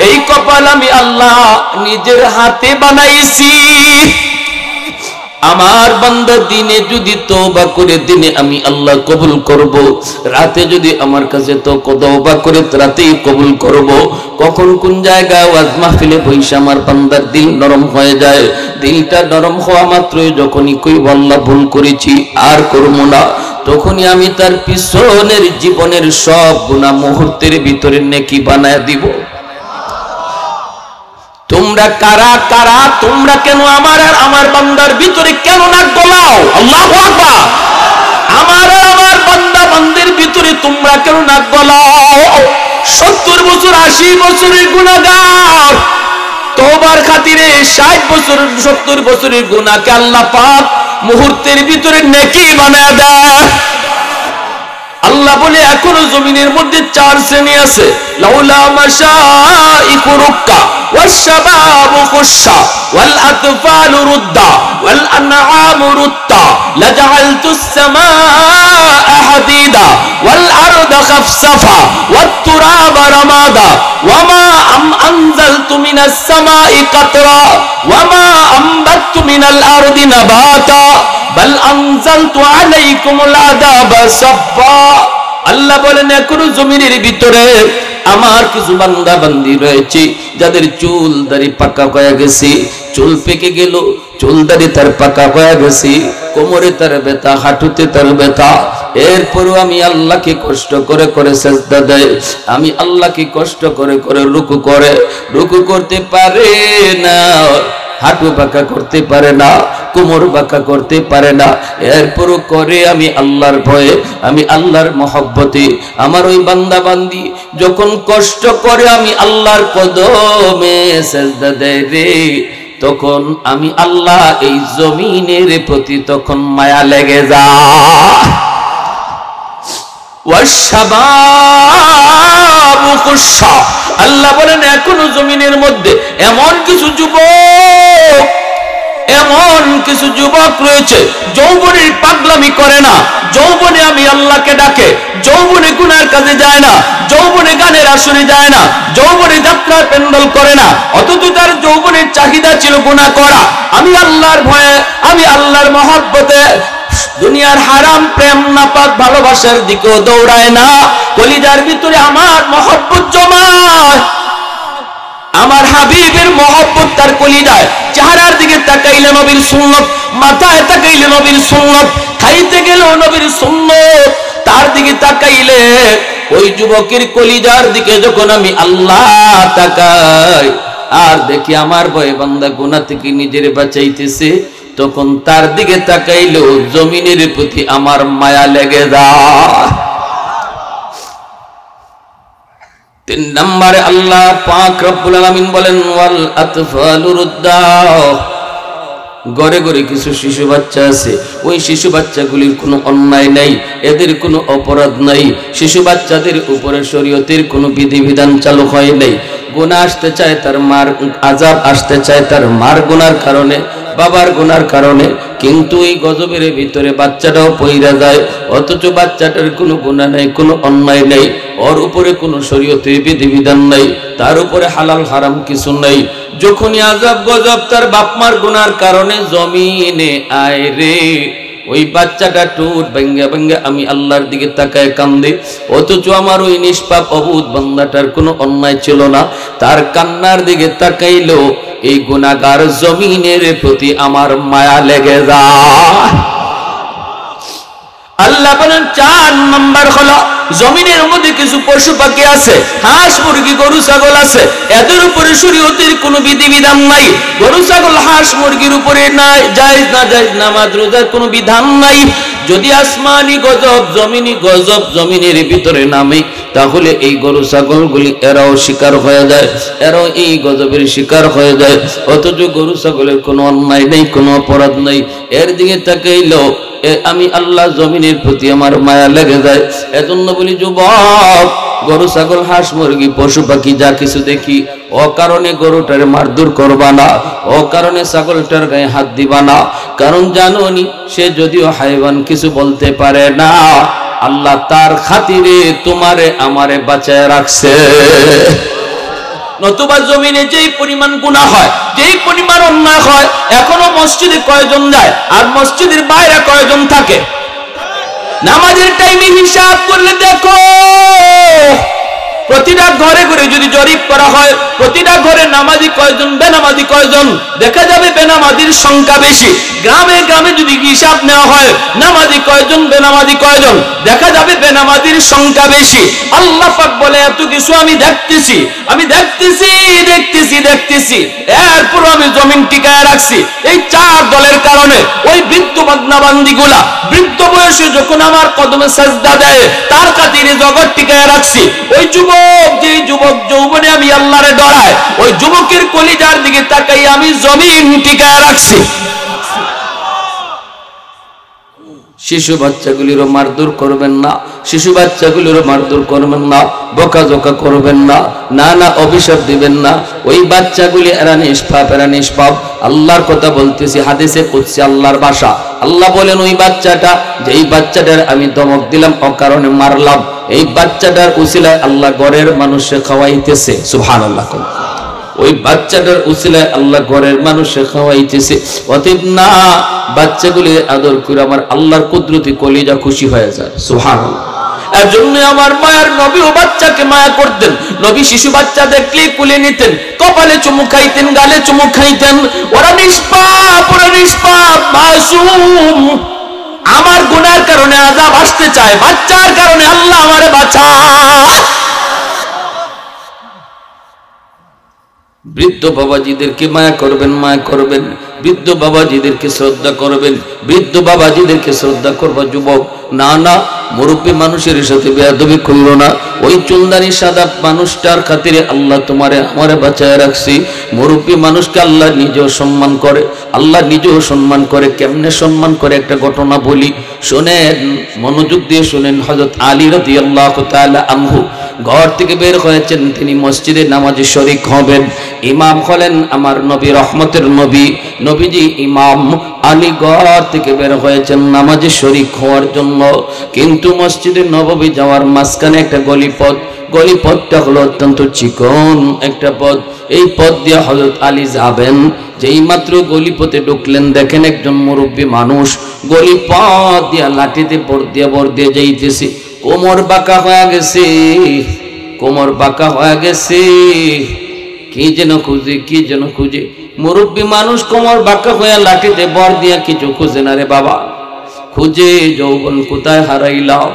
এই কপাল আমি আল্লাহ নিজের হাতে বানাইছি। আমার বান্দা দিনে যদি তওবা করে, দিনে আমি আল্লাহ কবুল করব, রাতে যদি আমার কাছে তওবা করে রাতেই কবুল করব। কখন কোন জায়গায় ওয়াজ মাহফিলে বইসা আমার বান্দার দিল নরম হয়ে যায়, দিলটা নরম হওয়া মাত্রই যখনই কইব আল্লাহ ভুল করেছি আর করব না, তখনই আমি তার পিছনের জীবনের সব গুনাহ মুহূর্তের ভিতরে নেকি বানায় দিব। তোমরা কারা কারা, তোমরা কেন আমার আর আমার বান্দার ভিতরে কেন নাক গলাও? আল্লাহু আকবার। আমার আর আমার বান্দা বান্দির ভিতরে তোমরা কেন নাক গলাও? 70 বছর 80 বছরের গুনাহগার, তওবার খাতিরে 60 বছর 70 বছরের গুনাহকে আল্লাহ পাক মুহূর্তের ভিতরে নেকি বানায় দেয়। আল্লাহ বলে এখনো জমিনের মধ্যে 4 শ্রেণী আছে, লাউলা মাশাইকু রুক্কা والشباب خشا والأطفال ردا والأنعام ردا لجعلت السماء حديدا والأرض خفصفا والتراب رمادا وما أنزلت من السماء قطرا وما أنبت من الأرض نباتا بل أنزلت عليكم العذاب صفا। আল্লাহ বলেন এখনো জমিনের ভিতরে আমার কিছু বান্দা বান্দি রয়েছে যাদের চুল দাড়ি পাকা হয়ে গেছে, চুল পেকে গেল, চুল দাড়ি তার পাকা হয়ে গেছে, কোমরে তার ব্যথা, হাঁটুতে তার ব্যথা, এরপরও আমি আল্লাহকে কষ্ট করে করে সিজদা দেয়, আমি আল্লাহকে কষ্ট করে করে রুকু করে, রুকু করতে পারে না, হাঁটু বাঁকা করতে পারে না, কোমর বাঁকা করতে পারে না, এরপরও করে আমি আল্লাহর ভয়ে, আমি আল্লাহর মহব্বতে। আমার ওই বান্দা বান্দি যখন কষ্ট করে আমি আল্লাহর কদমে সিজদা দেয় রে, তখন আমি আল্লাহ এই জমিনের প্রতি তখন মায়া লেগে যায়। ওয়াশাবাবু খুশা, আল্লাহ বলেন এখনো জমিনের মধ্যে এমন কিছু যুবক, এমন কিছু যুবক রয়েছে যৌবনের পাগলামি করে না, যৌবনে আমি আল্লাহকে ডাকে, যৌবনে গুনার কাজে যায় না, যৌবনে গানের আসরে যায় না, যৌবনে যাত্রার প্যান্ডেল করে না, অথচ তার যৌবনের চাহিদা ছিল গুনাহ করা। আমি আল্লাহর ভয়ে, আমি আল্লাহর মহব্বতে দুনিয়ার হারাম প্রেম নাপাক ভালোবাসার দিকেও দৌড়ায় না, কলিজার ভিতরে আমার মহব্বত জমায়, আমার হাবিবের মহব্বত তার কলিজায়। চেহারার দিকে তাকাইলে নবীর সুন্নত, মাথায় তাকাইলে নবীর সুন্নত, খাইতে গেলেও নবীর সুন্নত, তার দিকে তাকাইলে ওই যুবকের কলিজার দিকে যখন আমি আল্লাহ তাকাই আর দেখি আমার ভয়ে বান্দা গুনাহ থেকে নিজের বাঁচাইতেছে, তখন তার দিকে তাকাইলেও জমিনের প্রতি আমার মায়া লেগে যায়। 3 নম্বরে আল্লাহ পাক রব্বুল আলামিন বলেন ওয়াল আতফালু রুদ্দাহ, ঘরে ঘরে কিছু শিশু বাচ্চা আছে, ওই শিশু বাচ্চাগুলির কোনো অন্যায় নাই, এদের কোনো অপরাধ নাই, শিশু বাচ্চাদের উপরে শরীয়তের কোনো বিধিবিধান চালু হয় নাই। গুনাহ আসতে চায় তার মার, আযাব আসতে চায় তার মার গুনার কারণে, বাবার গুনার কারণে, কিন্তু এই গজবের ভিতরে বাচ্চাটাও পইরা যায়, অথচ বাচ্চাটার কোনো গুনাহ নাই, কোনো অন্যায় নাই, ওর উপরে কোনো শরীয়তের বিধিবিধান নাই, তার উপরে হালাল হারাম কিছু নাই। যখনই আযাব গজব তার বাপ মার গুনার কারণে জমিনে আয় রে, ওই বাচ্চাটা টুট ভেঙ্গে ভেঙ্গে আমি আল্লাহর দিকে তাকায় কান্দে, অথচ আমার ওই নিষ্পাপ অবুধ বান্দাটার কোনো অন্যায় ছিল না, তার কান্নার দিকে তাকাইলো এই গুনাহগার জমিনের প্রতি আমার মায়া লেগে যায়। আল্লাহ বলেন 4 নাম্বার হলো জমিনের মধ্যে কিছু পশু পাখি আছে, হাঁস মুরগি গরু ছাগল আছে, এদের উপরে শরীয়তের কোনো বিধিবিধান নাই। গরু ছাগল হাঁস মুরগির উপরে নাই জায়েজ না জায়েজ নামাজ রোজার কোনো বিধান নাই। যদি আসমানি গজব জমিনি গজব জমিনের ভিতরে নামে, তাহলে এই গরু ছাগলগুলি এরাও শিকার হয়ে যায়, এরাও এই গজবের শিকার হয়ে যায়, অথচ গরু ছাগলের কোনো অন্যায় নেই, কোনো অপরাধ নেই। এর দিকে তাকাইলো আমি আল্লাহ জমিনের প্রতি আমার মায়া লেগে যায়। এজন্য বলি যুবক, গরু ছাগল হাঁস মুরগি পশু পাখি যা কিছু দেখি, ও কারণে গরুটারে মারধর করবা না, ও কারণে ছাগলটার গায়ে হাত দিবা না, কারণ জানোনি সে যদিও হাইওয়ান কিছু বলতে পারে না, আল্লাহ তার খাতিরে তোমারে আমারে বাঁচায় রাখছে। নতুবা জমিনে যেই পরিমাণ গুনাহ হয়, যেই পরিমাণ অন্যায় হয়, এখনো মসজিদে কয়জন যায় আর মসজিদের বাইরে কয়জন থাকে? নামাজের টাইমে হিসাব করলে দেখো, প্রতিটা ঘরে ঘরে যদি জরিপ করা হয়, প্রতিটা ঘরে নামাজি কয়জন, বেনামাজি কয়জন, দেখা যাবে বেনামাজির সংখ্যা বেশি। গ্রামে গ্রামে যদি হিসাব নেওয়া হয় নামাজি কয়জন বেনামাজি কয়জন, দেখা যাবে বেনামাজির সংখ্যা বেশি। আল্লাহ পাক বলে এত কিছু আমি দেখতেছি, আমি দেখতেছি দেখতেছি দেখতেছি, এরপর আমি জমিন টিকায় রাখছি এই 4 দলের কারণে। ওই বৃদ্ধ বান্দা বান্দিগুলা বৃদ্ধ বয়সে যখন আমার কদমে সাজদা দেয়, তার খাতিরে জগৎ টিকায় রাখছি। ওই যুবক, যে যুবক যৌবনে আমি আল্লাহরে ডরায়, ওই যুবকের কলিজার দিকে তাকাই আমি জমিন টিকায় রাখছি। শিশু বাচ্চাগুলিরও মারধর করবেন না, শিশু বাচ্চাগুলিরও মারধর করবেন না, বকাঝকা করবেন না, না না অভিশাপ দিবেন না। ওই বাচ্চাগুলি এরা নিষ্পাপ, এরা নিষ্পাপ। আল্লাহর কথা বলতেছি, হাদিসে কুদসি আল্লাহর ভাষা। আল্লাহ বলেন ওই বাচ্চাটা, যেই বাচ্চাটার আমি ধমক দিলাম অকারণে মারলাম, এই বাচ্চাটার উসিলায় আল্লাহ ঘরের মানুষে খাওয়াইতেছে। সুবহানাল্লাহ। ওই বাচ্চাটার উসিলায় আল্লাহ ঘরের মানুষে খাওয়াইতেছে। অতএব না, বাচ্চাগুলি আদর করে আমার আল্লাহর কুদরতি কলিজা খুশি হয়ে যায়। সুবহানাল্লাহ। এর জন্য আমার মায়ের নবী ও বাচ্চাকে মায়া করতেন। নবী শিশু বাচ্চা দেখলে কুলে নিতেন, কপালে চুমু খাইতেন, গালে চুমু খাইতেন। ওরা নিষ্পাপ, ওরা নিষ্পাপ, মাসুম। আমার গুনার কারণে আযাব আসতে চায়, বাচ্চার কারণে আল্লাহ আমারে বাঁচায়। বৃদ্ধ বাবাজিদেরকে মায়া করবেন, মায়া করবেন। বৃদ্ধ বাবাজিদেরকে শ্রদ্ধা করবেন, বৃদ্ধ বাবাজিদেরকে শ্রদ্ধা করবা যুবক। না না, মুরব্বী মানুষের সাথে বেয়াদবি করলো না। ওই চুলদানি সাদা মানুষটার খাতিরে আল্লাহ তোমারে আমারে বাঁচায় রাখছি। মুরব্বী মানুষকে আল্লাহ নিজেও সম্মান করে, আল্লাহ নিজেও সম্মান করে। কেমনে সম্মান করে একটা ঘটনা বলি, শোনেন, মনোযোগ দিয়ে শোনেন। হযরত আলী রাদিয়াল্লাহু তাআলা আনহু ঘর থেকে বের হয়েছেন, তিনি মসজিদে নামাজে শরীক হবেন। ইমাম হলেন আমার নবী, রহমতের নবী, নবীজি ইমাম। আলী ঘর থেকে বের হয়েছেন নামাজে শরীক হওয়ার জন্য, কিন্তু মসজিদে নববী যাওয়ার মাঝখানে একটা গলিপথ, গলিপথটা হলো অত্যন্ত চিকন একটা পথ। এই পথ দিয়ে হযরত আলী যাবেন। যেই মাত্র গলিপথে ঢুকলেন, দেখেন একজন মুরব্বী মানুষ গলিপথ দিয়া লাঠিতে বর দিয়ে যাইতেছে। কোমর বাঁকা হয়ে গেছে, কোমর বাঁকা হয়ে গেছে। কি যেন খুঁজে, কি যেন খুঁজে। মুরব্বী মানুষ কোমর বাঁকা হয়ে লাঠিতে বর দিয়া কিছু খুঁজে না রে বাবা, খুঁজে যৌবন কোথায় হারাইলাম,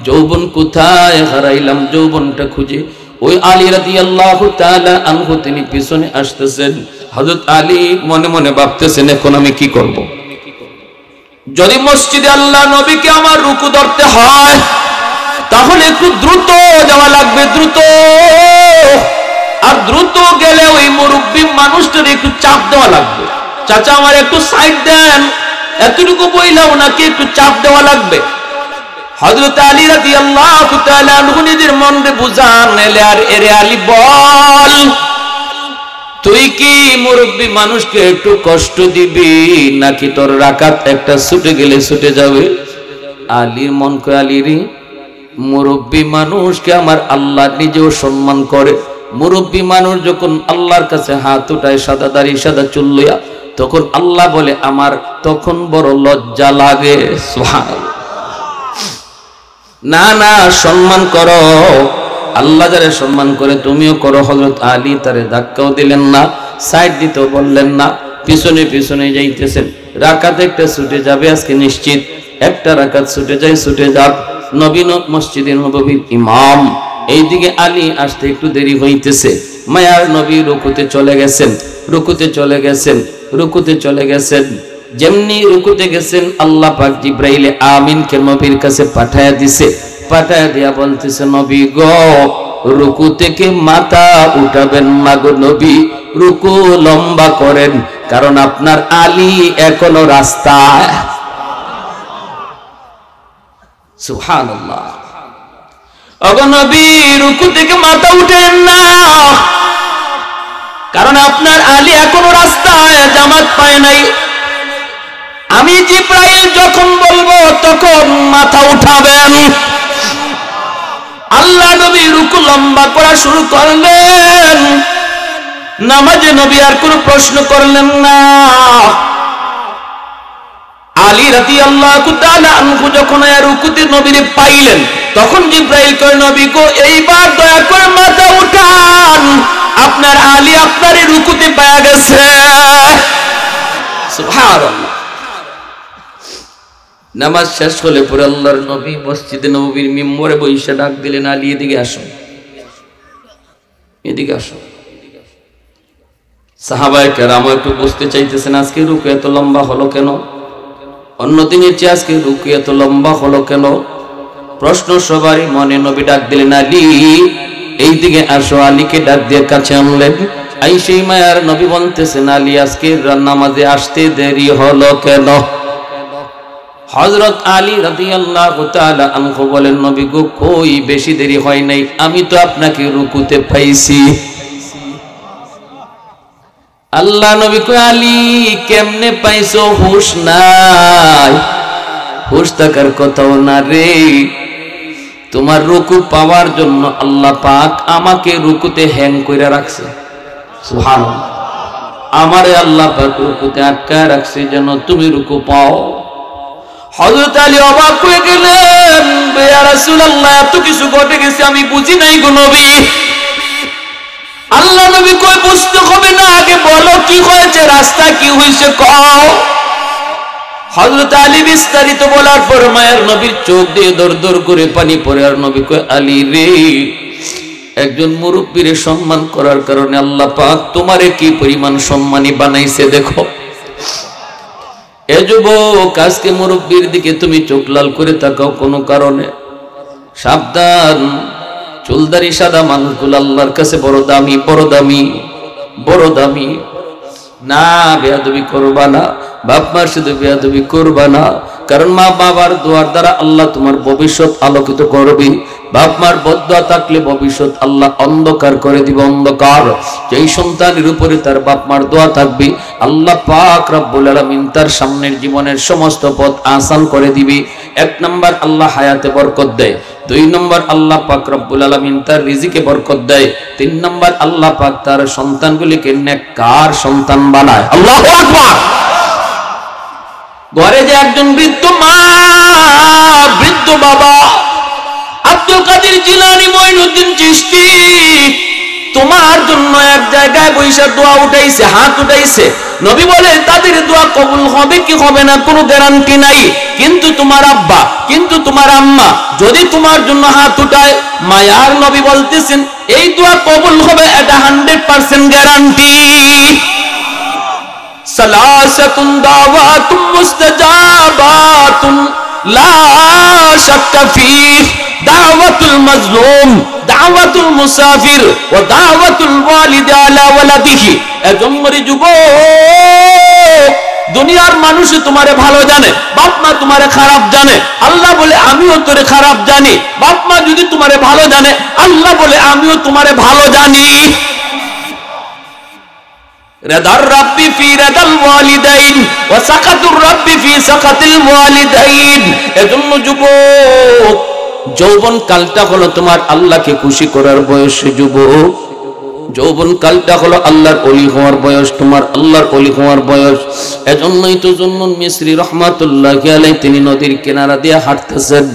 যৌবন কোথায় হারাইলাম, যৌবনটা খুঁজে। ওই আলী রাদিয়াল্লাহু তাআলা আনহু তিনি পিছনে আসতেছেন। হযরত আলী মনে মনে ভাবতেছেন এখন আমি কি করব, যদি মসজিদে আল্লাহ নবীকে আমার রুকু ধরতে হয় তাহলে একটু দ্রুত যাওয়া লাগবে, দ্রুত। আর দ্রুত গেলে ওই মুরব্বী মানুষটার একটু চাপ দেওয়া লাগবে, চাচা আমার একটু সাইড দেন, এতটুকু বইলা ওনাকে একটু চাপ দেওয়া লাগবে। হযরত আলী রাদিয়াল্লাহু তাআলা আনহু নিজের মনে বুঝান, এরে আলী বল, তুই কি মুরব্বী মানুষকে একটু কষ্ট দিবি নাকি তোর রাকাত একটা ছুটে গেলে ছুটে যাবে? আলীর মন কয়, আলী রে, মুরব্বী মানুষকে আমার আল্লাহ নিজেও সম্মান করে। মুরব্বী মানুষ যখন আল্লাহর কাছে হাত উঠায় সাদা দাড়ি সাদা চুল লইয়া, তখন আল্লাহ বলে আমার তখন বড় লজ্জা লাগে। সুবহানাল্লাহ। না না, সম্মান করো, আল্লাহ যারা সম্মান করে তুমিও করো। হযরত আলী তারে ধাক্কাও দিলেন না, সাইড দিতেও বললেন না, পিছনে পিছনে যাইতেছেন। রাকাত একটা ছুটে যাবে আজকে নিশ্চিত, একটা রাকাত ছুটে যায়, ছুটে যাক। নবী মসজিদে নববীর ইমাম, এইদিকে আলী আসতে একটু দেরি হইতেছে। মায়ার নবী রুকুতে চলে গেছেন, রুকুতে চলে গেছেন, রুকুতে চলে গেছেন। যেমনি রুকুতে গেছেন, আল্লাহ পাক জিব্রাইলে আমিনকে নবীর কাছে পাঠায়া দিছে। পাঠায়া দিয়া বলতেছে, নবী গো, রুকু থেকে মাথা উঠাবেন না গো নবী, রুকু লম্বা করেন, কারণ আপনার আলী এখনো রাস্তায়। সুবহানাল্লাহ। ওগো নবী, রুকু থেকে মাথা উঠেন না, কারণ আপনার আলী এখনো রাস্তায়, জামাত পায় নাই। আমি জিব্রাইল যখন বলবো তখন মাথা উঠাবেন। আল্লাহ নবী রুকু লম্বা করা শুরু করলেন। নামাজে নবী আর কোনো প্রশ্ন করলেন না। আলী রাদিয়াল্লাহু তাআলা আনহু যখন রুকুতে নবীরে পাইলেন, তখন জিব্রাইল কয়, নবী গো, এইবার দয়া করে মাথা উঠান, আপনার আলী আপনার রুকুতে পায়া গেছে। সুবহানাল্লাহ। নামাজ শেষ হলে পরে আল্লাহর নবী মসজিদে নববীর মিম্বরে বসে ডাক দিলেন, আলী এদিকে আসো, এদিকে আসো। সাহাবায়ে কেরাম একটু বুঝতে চাইতেছেন আজকে রুকু এত লম্বা হলো কেন, অন্য দিনের চেয়ে আজকে রুকু এত লম্বা হলো কেন? প্রশ্ন সবারই মনে। নবী ডাক দিলেন, আলী এইদিকে আসো। আলীকে ডাক দিয়ে কাছে আনলেন। আইসেই মায়ার নবী বলতেছেন, আলী আজকে নামাজে আসতে দেরি হলো কেন? হযরত আলী রাদিয়াল্লাহু তাআলা আনহু বলেন, নবী গো, কই বেশি দেরি হয় নাই, আমি তো আপনাকে রুকুতে পাইছি। আল্লাহ নবী কয়, আলী কেমনে পাইছো? হুশ নাই, হুশ থাকার কথাও না রে। তোমার রুকু পাওয়ার জন্য আল্লাহ পাক আমাকে রুকুতে হ্যাং কইরা রাখছে। সুবহানাল্লাহ। আমারে আল্লাহ পাক রুকুতে আটকায় রাখছে যেন তুমি রুকু পাও। হযরত আলী অবাক হয়ে গেলেন, ইয়া রাসূলুল্লাহ, এত কিছু ঘটে গেছে আমি বুঝি নাই গো নবী। আল্লাহ নবী কই, বুঝতে হবে না, আগে বলো কি হয়েছে, রাস্তা কি হয়েছে কও। হযরত আলী বিস্তারিত বলার পর মায়ের নবীর চোখ দিয়ে দর দর করে পানি পড়ে। আর নবী কয়, আলী রে, একজন মুরব্বীরে সম্মান করার কারণে আল্লাহ পাক তোমারে কি পরিমাণ সম্মানী বানাইছে দেখো। এ যুবক, আজকে মুরব্বীর দিকে তুমি চোখ লাল করে তাকাও কোনো কারণে, সাবধান। চুলদারি সাদা মানুষগুলো আল্লাহর কাছে বড় দামি, বড় দামি, বড় দামি। না, বেয়াদবি করবা না, বাপ মার সাথে বেয়াদবি করবা না, কারণ মা বাবার দোয়ার দ্বারা আল্লাহ তোমার ভবিষ্যৎ আলোকিত করবে। বাপ মার বদদোয়া থাকলে ভবিষ্যৎ আল্লাহ অন্ধকার করে দিবে, অন্ধকার। যেই সন্তানের উপরে তার বাপ মার দোয়া থাকবে, আল্লাহ পাক রব্বুল আলামিন তার সামনের জীবনের সমস্ত পথ আসান করে দিবে। এক নম্বর, আল্লাহ হায়াতে বরকত দেয়। দুই নম্বর, আল্লাহ পাক রব্বুল আলামিন তার রিজিকে বরকত দেয়। তিন নম্বর, আল্লাহ পাক তার সন্তানগুলিকে নেককার সন্তান বানায়। আল্লাহু আকবার। ঘরে যে একজন বৃদ্ধ মা, বৃদ্ধ বাবা, আব্দুল কাদের জিলানী, মঈনুদ্দিন চিশতি তোমার জন্য এক জায়গায় বৈশা দোয়া উঠাইছে, হাত উঠাইছে। নবী বলে তাদের দোয়া কবুল হবে কি হবে না কোনো গ্যারান্টি নাই, কিন্তু তোমার আব্বা, কিন্তু তোমার আম্মা যদি তোমার জন্য হাত উঠায়, মায়ার নবী বলতেছেন এই দোয়া কবুল হবে, এটা 100% গ্যারান্টি। সালাসাতুন দাওয়াতুম মুস্তাজাবাতুন লা শাক্কা ফীহি দাওয়াতুল মাজলুম, দাওয়াতুল মুসাফির ওয়া দাওয়াতুল ওয়ালিদি আলা ওয়ালাদিহি। এজন্য যুবক, দুনিয়ার মানুষ তোমারে ভালো জানে, বাপ মা তোমারে খারাপ জানে। আল্লাহ বলে আমিও তোরে খারাপ জানি। বাপ মা যদি তোমারে ভালো জানে, আল্লাহ বলে আমিও তোমারে ভালো জানি। রিদার রাব্বি ফি রিদাল ওয়ালিদাইন ওয়া সাকাতুর রাব্বি ফি সাকাতিল ওয়ালিদাইন। এজন্য যুবক, যৌবন কালটা হলো তোমার আল্লাহকে খুশি করার বয়স। যুবক, যৌবন কালটা হলো আল্লাহর ওলি হওয়ার বয়স, তোমার আল্লাহর ওলি হওয়ার বয়স। এজন্যই তো জুন্নুন মিসরি রহমাতুল্লাহি আলাইহি তিনি নদীর কিনারা দিয়ে হাঁটতেছেন।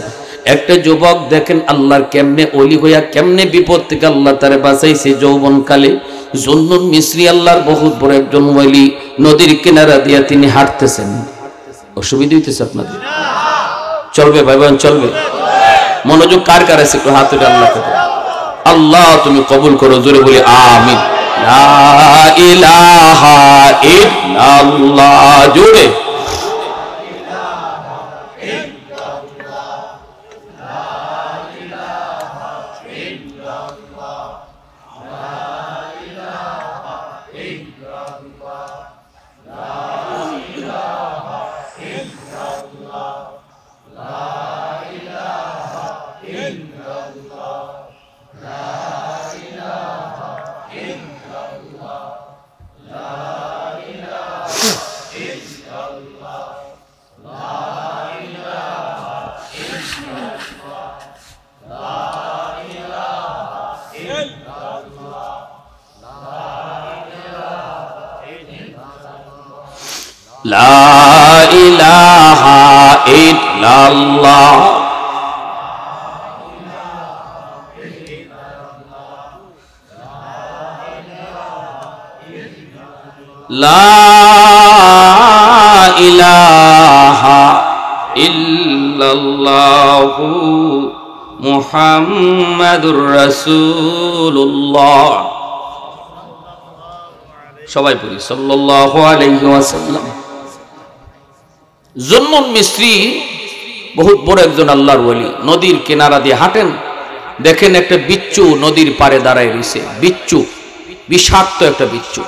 একটা যুবক দেখেন আল্লাহর কেমনে ওলি হইয়া কেমনে বিপদ থেকে আল্লাহ তারে বাঁচাইছে যৌবন কালে। জুন্নুন মিসরি আল্লাহর বহুত বড় একজন ওলি, নদীর কিনারা দিয়ে তিনি হাঁটতেছেন। অসুবিধা হইতেছে আপনাদের? চলবে ভাই বোন, চলবে? মনোযোগ কার কার আছে একটু হাত উঠে আল্লাহকে আল্লাহ তুমি কবুল করো, জোরে বলি আমিন। লা ইলাহা ইল্লাল্লাহ, জোরে। লা ইলাহা ইল্লাল্লাহ, লা ইলাহা ইল্লাল্লাহু মুহাম্মাদুর রাসূলুল্লাহ। সবাই পড়ি সাল্লাল্লাহু আলাইহি ওয়াসাল্লাম। জুন্নুন মিসরি বহুত বড় একজন আল্লাহর ওলি, নদীর কিনারা দিয়ে হাঁটেন। দেখেন একটা বিচ্ছু নদীর পাড়ে দাঁড়ায় রয়েছে। বিচ্ছু, বিষাক্ত একটা বিচ্ছু।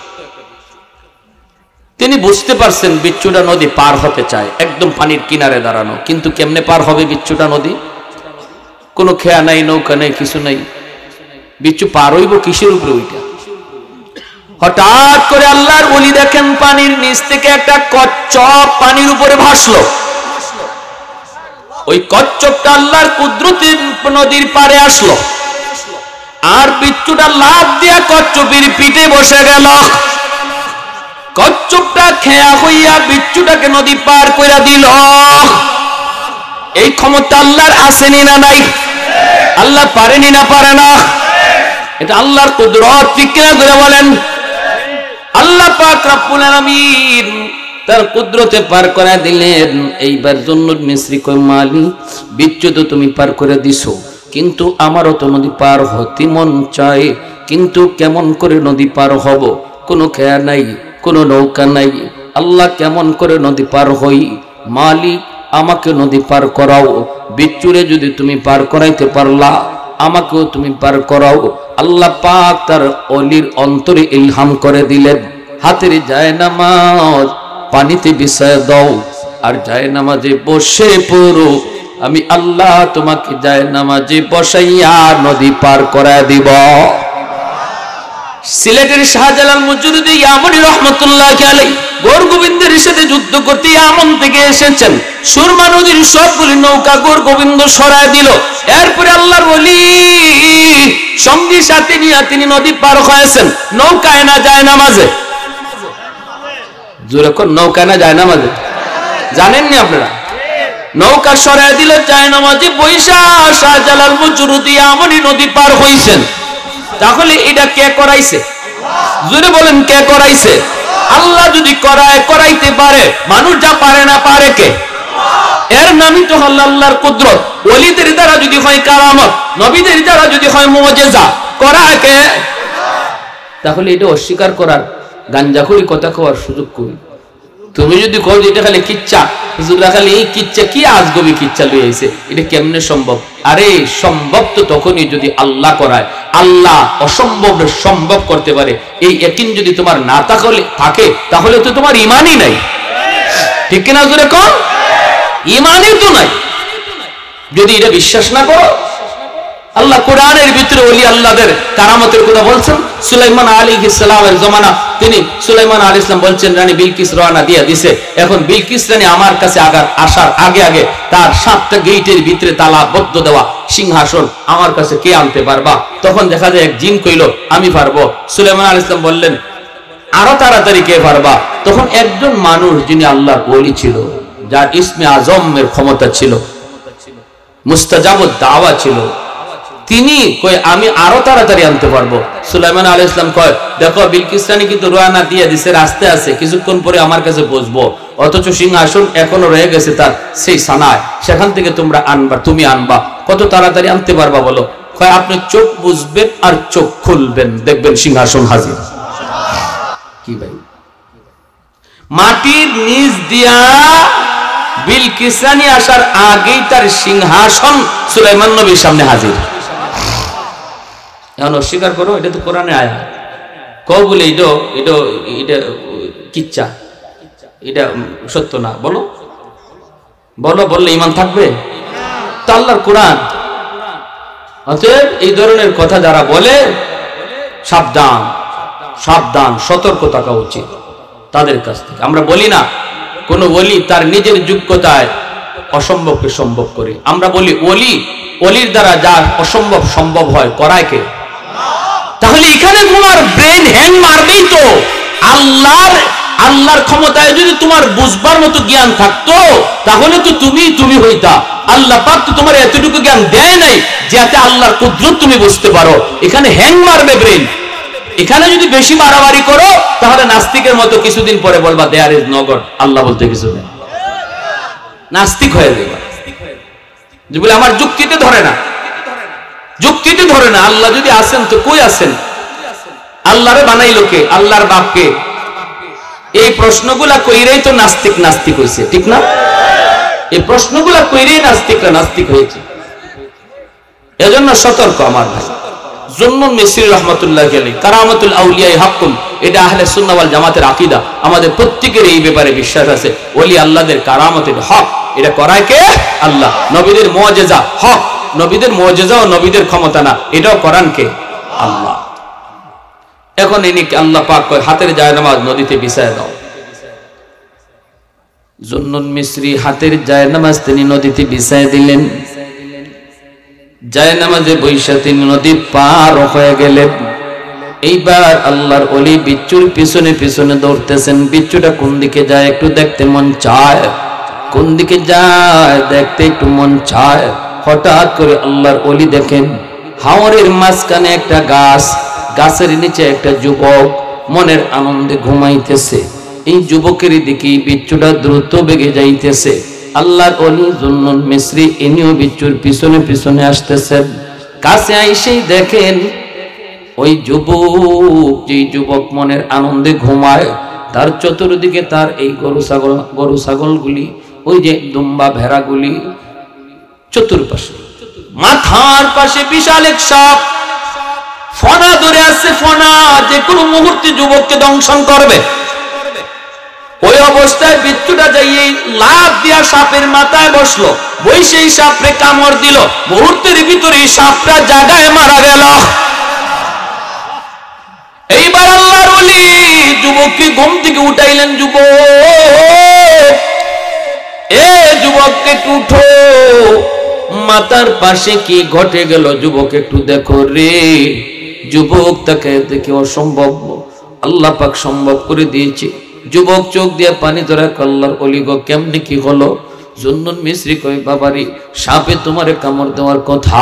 তিনি বুঝতে পারছেন বিচ্ছুটা নদী পার হতে চায়, একদম পানির কিনারে দাঁড়ানো। কিন্তু কেমনে পার হবে বিচ্ছুটা নদী? কোনো খেয়া নাই, নৌকা নেই, কিছু নাই। বিচ্ছু পার হইব কিসের উপরে? ওইটা হঠাৎ করে আল্লাহর ওলি দেখেন পানির নিচ থেকে একটা কচ্ছপ পানির উপরে ভাসলো। ওই কচ্ছপটা আল্লাহর কুদরতে নদীর পাড়ে আসলো, আর বিচ্ছুটা লাফ দিয়া কচ্ছপের পিঠে বসে গেল। কচ্ছপটা খেয়া হইয়া বিচ্ছুটাকে নদী পার করে দিল। এই ক্ষমতা আল্লাহর আসেনি না নাই? আল্লাহ পারেনি না পারে না? এটা আল্লাহর কুদরত। ঠিক কিনা করে বলেন? আল্লাহ পাক রব্বুল আলামিন তার কুদরতে পার করে দিলেন। এইবার জুন্নুন মিসরি কই, মালিক বিচ্ছু তো তুমি পার করে দিছো, কিন্তু আমারও তো নদী পার হতে মন চায়, কিন্তু কেমন করে নদী পার হব? কোনো খেয়া নাই, কোনো নৌকা নাই। আল্লাহ কেমন করে নদী পার হই? মালিক আমাকে নদী পার করাও। বিচ্ছুরে যদি তুমি পার করাইতে পারলা, আমাকেও তুমি পার করাও। আল্লাহ পাক তার অলির অন্তরে ইলহাম করে দিলেন, হাতের জায়নামাজ পানিতে বিছায় দাও, আর জায়নামাজে বসে পড়ো। আমি আল্লাহ তোমাকে জায়নামাজে বসাইয়া নদী পার করায় দিব। সিলেটের শাহজালাল মুজুদ্দিন ইয়ামানি রহমাতুল্লাহি আলাইহি গৌর গোবিন্দের সাথে যুদ্ধ করতে ইয়ামন থেকে এসেছেন। সুরমা নদীর সবগুলি নৌকা গৌর গোবিন্দ সরায় দিল। এরপরে আল্লাহর ওলি সঙ্গী সাথে নিয়ে তিনি নদী পার হয়েছেন। নৌকায় না যায় নামাজে? জোরে কোন নৌকায় না যায় নামাজে? জানেননি আপনারা? নৌকা সরায় দিল, যায় নামাজে বৈশা শাহজালাল মুজুদ্দিন ইয়ামানি নদী পার হইছেন। তাহলে এটা কে করাইছে? জোরে বলেন, কে করাইছে? আল্লাহ যদি করাইতে পারে, মানুষ যা পারে না পারে কে? এর নামই তো হল আল্লাহর কুদরত। ওলিদের দ্বারা যদি হয় কারামত, নবীদের দ্বারা যদি হয় মুজিজা, করায় কে? তাহলে এটা অস্বীকার করার, গাঞ্জাখুরি কথা খাওয়ার সুযোগ করি। তুমি যদি কও যে এটা খালি কিচ্ছা, হুজুররা খালি এই কিচ্ছা কি আজগবি কিচ্ছা লই আইছে, এটা কেমনে সম্ভব? আরে সম্ভব তো তখনই যদি আল্লাহ করায়। আল্লাহ অসম্ভবের সম্ভব করতে পারে, এই ইয়াকিন যদি তোমার না থাকে তাহলে তো তোমার ঈমানই নাই। ঠিক কিনা জোরে কোন? ঈমানই তো নাই যদি এটা বিশ্বাস না করো। আল্লাহ কোরআনের ভিতরে ওলি আল্লাহদের কারামতের কথা বলছেন। সুলাইমান আলাইহিস সালামের জমানা, তিনি সুলাইমান আলাইহিস সালাম বলছেন রানী বিলকিস রওনা দিয়ে দিছে, এখন বিলকিস রানী আমার কাছে আসার আগে আগে তার 7টা গেটের ভিতরে তালাবদ্ধ দেওয়া সিংহাসন আমার কাছে কে আনতে পারবা? তখন দেখা যায় এক জিন কইল আমি পারবো। সুলাইমান আলাইহিস সালাম বললেন আরো তাড়াতাড়ি কে পারবা? তখন একজন মানুষ যিনি আল্লাহর ওলি ছিল, যার ইসমে আজমের ক্ষমতা ছিল, মুস্তাজাবুদ দাওয়া ছিল, তিনি কয় আমি আরো তাড়াতাড়ি আনতে পারবো। সুলাইমান আলাইহিস সালাম কয় দেখো বিলকিস রানী কিন্তু রওনা দিয়ে দিছে, রাস্তায় আছে, কিছুক্ষণ পরে আমার কাছে বসবো, অথচ সিংহাসন এখনো রয়ে গেছে তার সেই সানায়, সেখান থেকে তোমরা আনবা, তুমি আনবা, কত তাড়াতাড়ি আনতে পারবা বলো? কয় আপনি চোখ বুঝবেন আর চোখ খুলবেন, দেখবেন সিংহাসন হাজির। কি ভাই, মাটির নিচ দিয়া বিলকিস রানী আসার আগেই তার সিংহাসন সুলাইমান নবীর সামনে হাজির। এখন অস্বীকার করো, এটা তো কোরআনে আয়াত। কও বলে এটা কিচ্ছা, এটা সত্য না, বলো বলো, বললে ঈমান থাকবে তো? আল্লাহর কোরআন। অতএব এই ধরনের কথা যারা বলে সাবধান, সাবধান, সতর্ক থাকা উচিত তাদের কাছ থেকে। আমরা বলি না কোন ওলি তার নিজের যোগ্যতায় অসম্ভবকে সম্ভব করে, আমরা বলি ওলির দ্বারা যা অসম্ভব সম্ভব হয় করায় কে? তাহলে এখানে তোমার ব্রেন হ্যাং মারবেই তো। আল্লাহর ক্ষমতায় যদি তোমার বুঝবার মতো জ্ঞান থাকতো তাহলে তো তুমি হইতা। আল্লাহ পাক তো তোমার এতটুকু জ্ঞান দেয় নাই যাতে আল্লাহর কুদরত তুমি বুঝতে পারো। এখানে হ্যাং মারবে ব্রেন। এখানে যদি বেশি মারামারি করো তাহলে নাস্তিকের মতো কিছুদিন পরে বলবা দেয়ার ইজ নো গড, আল্লাহ বলতে কিছু নেই, নাস্তিক হয়ে যাবে। যে বলে আমার যুক্তিতে ধরে না, যুক্তিতে ধরে না। আল্লাহ যদি আসেন তো কই আছেন? আল্লাহরে বানাইলো কে? আল্লাহর বাপকে? এই প্রশ্নগুলা কইরেই তো নাস্তিক হয়েছে, ঠিক না? এই প্রশ্নগুলা কইরেই নাস্তিকরা নাস্তিক হয়েছে। এজন্য সতর্ক আমার ভাই। জুন্নুন মিসরি রাহমাতুল্লাহ আলাইহি কারামাতুল আউলিয়া হাক্কুন, এটা আহলে সুন্নাহ ওয়াল জামাতের আকীদা। আমাদের প্রত্যেকের এই ব্যাপারে বিশ্বাস আছে, ওলি আল্লাহদের কারামতের হক। এটা করায় কে? আল্লাহ। নবীদের মুআজিজা হক, নবীদের মুআজিজা ও নবীদের ক্ষমতা না, এটাও করান কে? আল্লাহ। এখন ইনি আল্লাহ পাক কয় হাতের জায়নামাজ নদীতে বিছায় দাও। জুন্নুন মিসরি হাতের জায়নামাজ তিনি নদীতে বিছায় দিলেন। জায়নামাজে বৈশা তিনি নদী পার হয়ে গেলেন। এইবার আল্লাহর ওলি বিচ্ছুর পিছনে পিছনে দৌড়তেছেন। বিচ্ছুটা কোন দিকে যায় একটু দেখতে মন চায়, কোন দিকে যায় দেখতে একটু মন চায়। হঠাৎ করে আল্লাহর ওলি দেখেন হাওরের মাঝখানে একটা গাছ, গাছের নিচে একটা যুবক মনের আনন্দে ঘুমাইতেছে। এই যুবকের দিকে বিচ্ছুটা দ্রুত বেগে যাইতেছে। আল্লাহর ওলি জুন্নুন মিসরি ইনিও বিচ্ছুর পিছনে পিছনে আসতেছেন। কাছে আইসেই দেখেন ওই যুবক, যে যুবক মনের আনন্দে ঘুমায়, তার চতুর্দিকে তার এই গরু ছাগলগুলি, ওই যে দুম্বা ভেড়াগুলি চতুর্পাশে। মাথার পাশে বিশাল এক সাপ ফনা ধরে আছে, ফনা যে কোনো মুহূর্তে যুবককে দংশন করবে। ওই অবস্থায় বিচ্ছুটা যাইয়ে লাফ দিয়া সাপের মাথায় বসলো, বৈশেই সাপরে কামড় দিল। মুহূর্তের ভিতরে সাপটা জায়গায় মারা গেল। এইবার আল্লাহর ওলি যুবককে ঘুম থেকে উঠাইলেন। যুবককে একটু উঠো, মাথার পাশে কি ঘটে গেল যুবক একটু দেখো রে। যুবক তাকে দেখে অসম্ভব আল্লাহ পাক সম্ভব করে দিয়েছে। যুবক চোখ দিয়ে পানি ধরে আল্লাহর ওলি গো কেমনে কি হলো? জুন্নুন মিসরি কয় বাবারি সাপে তোমারে কামড় দেওয়ার কথা,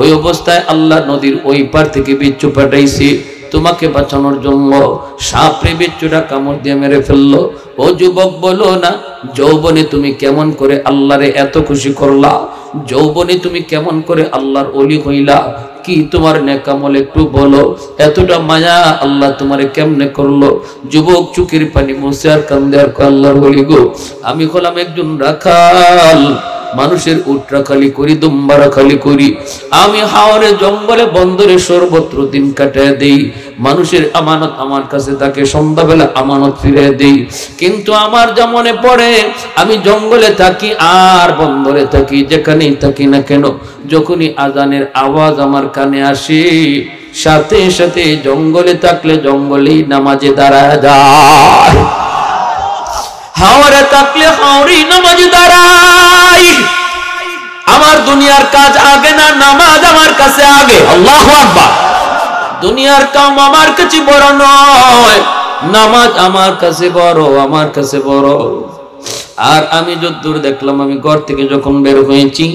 ওই অবস্থায় আল্লাহ নদীর ওই পার থেকে বিচ্ছু পাঠাইছি তোমাকে বাঁচানোর জন্য। সাপরে বিচ্ছুটা কামড় দিয়ে মেরে ফেললো। ও যুবক বলো না, যৌবনে তুমি কেমন করে আল্লাহরে এত খুশি করলা? যৌবনে তুমি কেমন করে আল্লাহর ওলি হইলা? কি তোমার নেক আমল একটু বলো, এতটা মায়া আল্লাহ তোমারে কেমনে করলো। যুবক চোখের পানি মুছে আর কান্দে আর কয়, আল্লাহর ওলি গো, আমি হলাম একজন রাখাল, মানুষের উটরা খালি করি, দুম্বারা খালি করি, আমি হাওরে জঙ্গলে বন্দরে সর্বত্র দিন কাটায় দেই, মানুষের আমানত আমার কাছে তাকে সন্ধ্যাবেলা আমানত ফিরে দেই। কিন্তু আমার যা মনে পড়ে, আমি জঙ্গলে থাকি আর বন্দরে থাকি, যেখানেই থাকি না কেন, যখনই আজানের আওয়াজ আমার কানে আসে, সাথে সাথে জঙ্গলে থাকলে জঙ্গলেই নামাজে দাঁড়ায় যায়, হাওরে থাকলে হাওরেই নামাজে দাঁড়ায়। আমার দুনিয়ার কাজ আগে না, নামাজ আমার কাছে আগে। আল্লাহু আকবার। দুনিয়ার কাম আমার কাছে বড় নয়, নামাজ আমার কাছে বড়, আমার কাছে বড়। আর আমি যতদূর দেখলাম, আমি ঘর থেকে যখন বের হয়েছি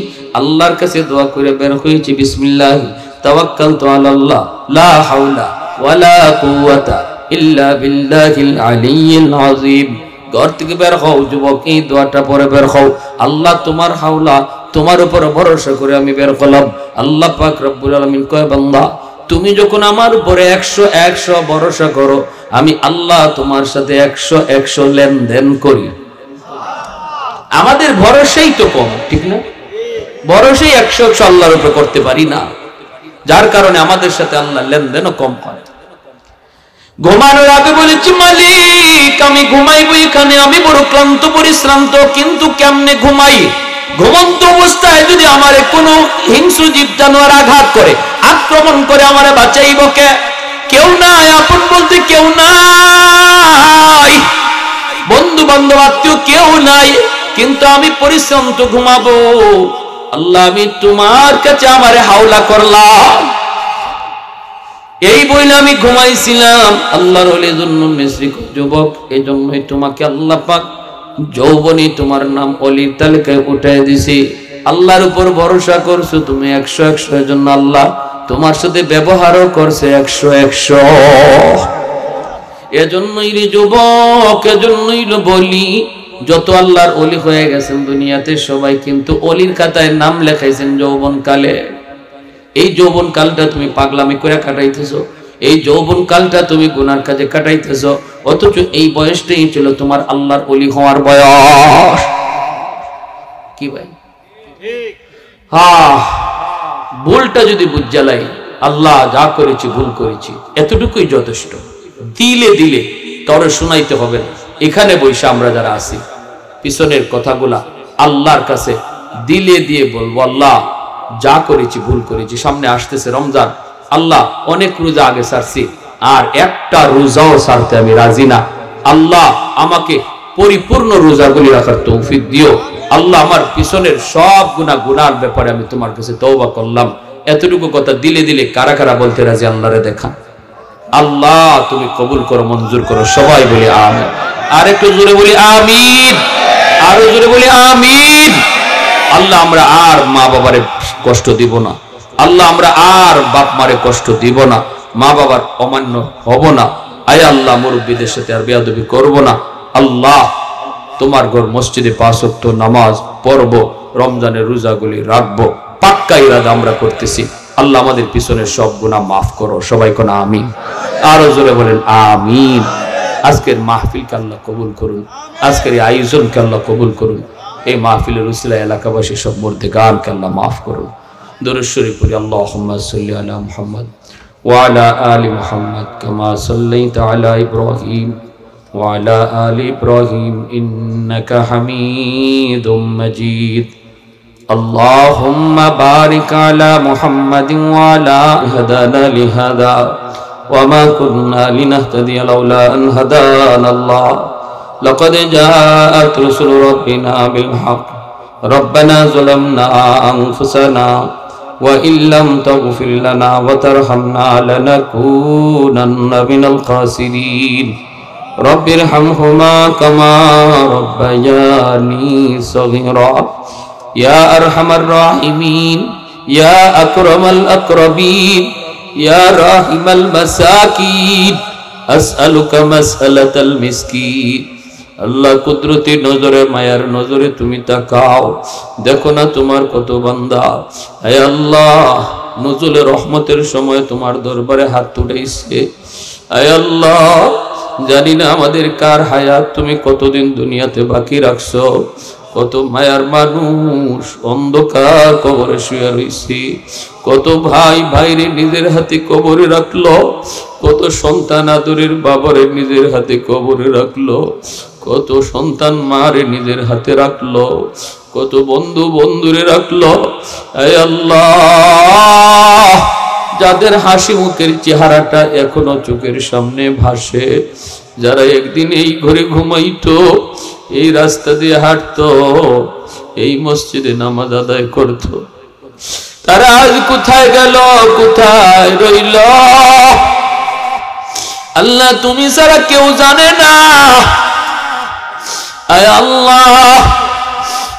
আল্লাহর কাছে দোয়া করে বের হয়েছি, বিসমিল্লাহ তাওয়াক্কালতু আলাল্লাহ লা হাওলা ওয়ালা কুওয়াতা ইল্লা বিল্লাহিল আলিয়্যিল আযীম। ঘর থেকে বের হও যুবক, এই দোয়াটা পরে বের হও। আল্লাহ তোমার হাওলা, তোমার উপর ভরসা করে আমি বের হলাম। আল্লাহ পাক রব্বুল আলামিন কয়, বান্দা তুমি যখন আমার উপরে 100 ভরসা করো, আমি আল্লাহ তোমার সাথে 100 লেনদেন করি। আমাদের ভরসাই তো কম, ঠিক না? ভরসাই 100 আল্লাহর উপর করতে পারি না, যার কারণে আমাদের সাথে আল্লাহ লেনদেনও কম হয়। ঘুমানোর আগে বলেছি, মালিক আমি ঘুমাইবো এখানে, আমি বড় ক্লান্ত পরিশ্রান্ত, কিন্তু কেমনে ঘুমাই? ঘুমন্ত অবস্থায় যদি আমারে কোনো হিংস্র জীব জানোয়ার আঘাত করে, আক্রমণ করে, আমারে বাঁচাইব কে? কেউ নাই, আপন বলতে কেউ নাই, বন্ধু বান্ধব আত্মীয় কেউ নাই, কিন্তু আমি পরিশ্রান্ত ঘুমাবো। আল্লাহ আমি তোমার কাছে আমারে হাওলা করলাম, এই বইলে আমি ঘুমাইছিলাম। আল্লাহর ওলির জন্য মিশ্রিক যুবক, এই জন্যই তোমাকে আল্লাহ পাক যৌবনী তোমার নাম অলির তালিকায় উঠাই দিছি। আল্লাহর উপর ভরসা করছো তুমি 100 এর জন্য আল্লাহ তোমার সাথে ব্যবহারও করছে 100। এজন্যই রে যুবক, এজন্যই বলি, যত আল্লাহর অলি হয়ে গেছেন দুনিয়াতে সবাই কিন্তু অলির খাতায় নাম লেখাইছেন যৌবন কালে। এই যৌবন কালটা তুমি পাগলামি করে কাটাইতেছো, এই যৌবন কালটা তুমি গুনার কাজে কাটাইতেছো, অথচ এই বয়সটাই ছিল তোমার আল্লাহর ওলি হওয়ার বয়স। কি ভাই? হ্যাঁ, ভুলটা যদি বুঝালাই, আল্লাহ যা করেছি ভুল করেছি, এতটুকুই যথেষ্ট। দিলে দিলে কারো শোনাইতে হবে না। এখানে বসে আমরা যারা আছি, পিছনের কথাগুলা আল্লাহর কাছে দিলে দিয়ে বলবো, আল্লাহ যা করেছি ভুল করেছি। সামনে আসতেছে রমজান, আল্লাহ অনেক রোজা আগে ছাড়ছি, আর একটা রোজাও ছাড়তে আমি রাজি না। আল্লাহ আমাকে পরিপূর্ণ রোজাগুলি রাখার তৌফিক দিও। আল্লাহ আমার পিছনের সব গুনার ব্যাপারে আমি তোমার কাছে তওবা করলাম। এতটুকু কথা দিলে দিলে কারা কারা বলতে রাজি? আল্লাহরে দেখা। আল্লাহ তুমি কবুল করো, মঞ্জুর করো। সবাই বলি আমিন। আর একটু জোরে বলি আমিন, আরো জোরে বলি আমিন। আল্লাহ আমরা আর মা বাবারে কষ্ট দিব না, আল্লাহ আমরা আর বাপ মারে কষ্ট দিব না, মা বাবার অমান্য হব না। আয় আল্লাহ মুরব্বীদের সাথে আর বেয়াদবি করব না। আল্লাহ তোমার ঘর মসজিদে 5 ওয়াক্ত নামাজ পড়ব, রমজানের রোজাগুলি রাখবো, পাক্কা ইরাদা আমরা করতেছি। আল্লাহ আমাদের পিছনের সব গুনাহ মাফ করো। সবাই কোন আমিন, আরো জোরে বলেন আমিন। আজকের মাহফিলকে আল্লাহ কবুল করুন, আজকের এই আয়োজনকে আল্লাহ কবুল করুন। এই মাহফিলের উসিলায় এলাকাবাসী সব মুর্দেগানকে আল্লাহ মাফ করুন। দুরূদ শরীফ পড়ি। আল্লাহুম্মা সাল্লি আলা মুহাম্মদ ওয়া আলা আলি মুহাম্মদ কামা সাল্লাইতা আলা ইব্রাহিম ওয়া আলা আলি ইব্রাহিম ইন্নাকা হামিদুম মাজিদ। আল্লাহুম্মা বারিক আলা মুহাম্মাদিন ওয়া আলা হাদানা লিহাদা ওয়া মা কুন্না লিনাহতাদিয়া লাউলা আন হাদানা আল্লাহ। لقد جاءت رسل ربنا بالحق ربنا ظلمنا أنفسنا وإن لم تغفر لنا وترحمنا لنكونن من الخاسرين رب ارحمهما كما ربياني صغيرا يا أرحم الراحمين يا أكرم الأكرمين يا راحم المساكين أسألك مسألة المسكين। আল্লাহ কুদরতি নজরে, মায়ার নজরে তুমি তাকাও, দেখো না তোমার কত বান্দা। হে আল্লাহ নুজুলে রহমতের সময় তোমার দরবারে হাত উঠাইছে। আয় আল্লাহ, জানি না আমাদের কার হায়াত তুমি কতদিন দুনিয়াতে বাকি রাখছো। কত মায়ার মানুষ অন্ধকার কবরে শুয়ে রয়েছে, কত ভাই ভাইরে নিজের হাতে কবরে রাখলো, কত সন্তান আদরের বাবারে নিজের হাতে কবরে রাখলো, কত সন্তান মারে নিজের হাতে রাখলো, কত বন্ধু বন্ধুরে রাখলো। আয় আল্লাহ, যাদের হাসি মুখের চেহারাটা এখনো চোখের সামনে ভাসে, যারা একদিন এই ঘরে ঘুমাইতো, এই রাস্তা দিয়ে হাঁটতো, এই মসজিদে নামাজ আদায় করত, তারা আজ কোথায় গেল, কোথায় রইল? আল্লাহ তুমি ছাড়া কেউ জানে না। আয় আল্লাহ,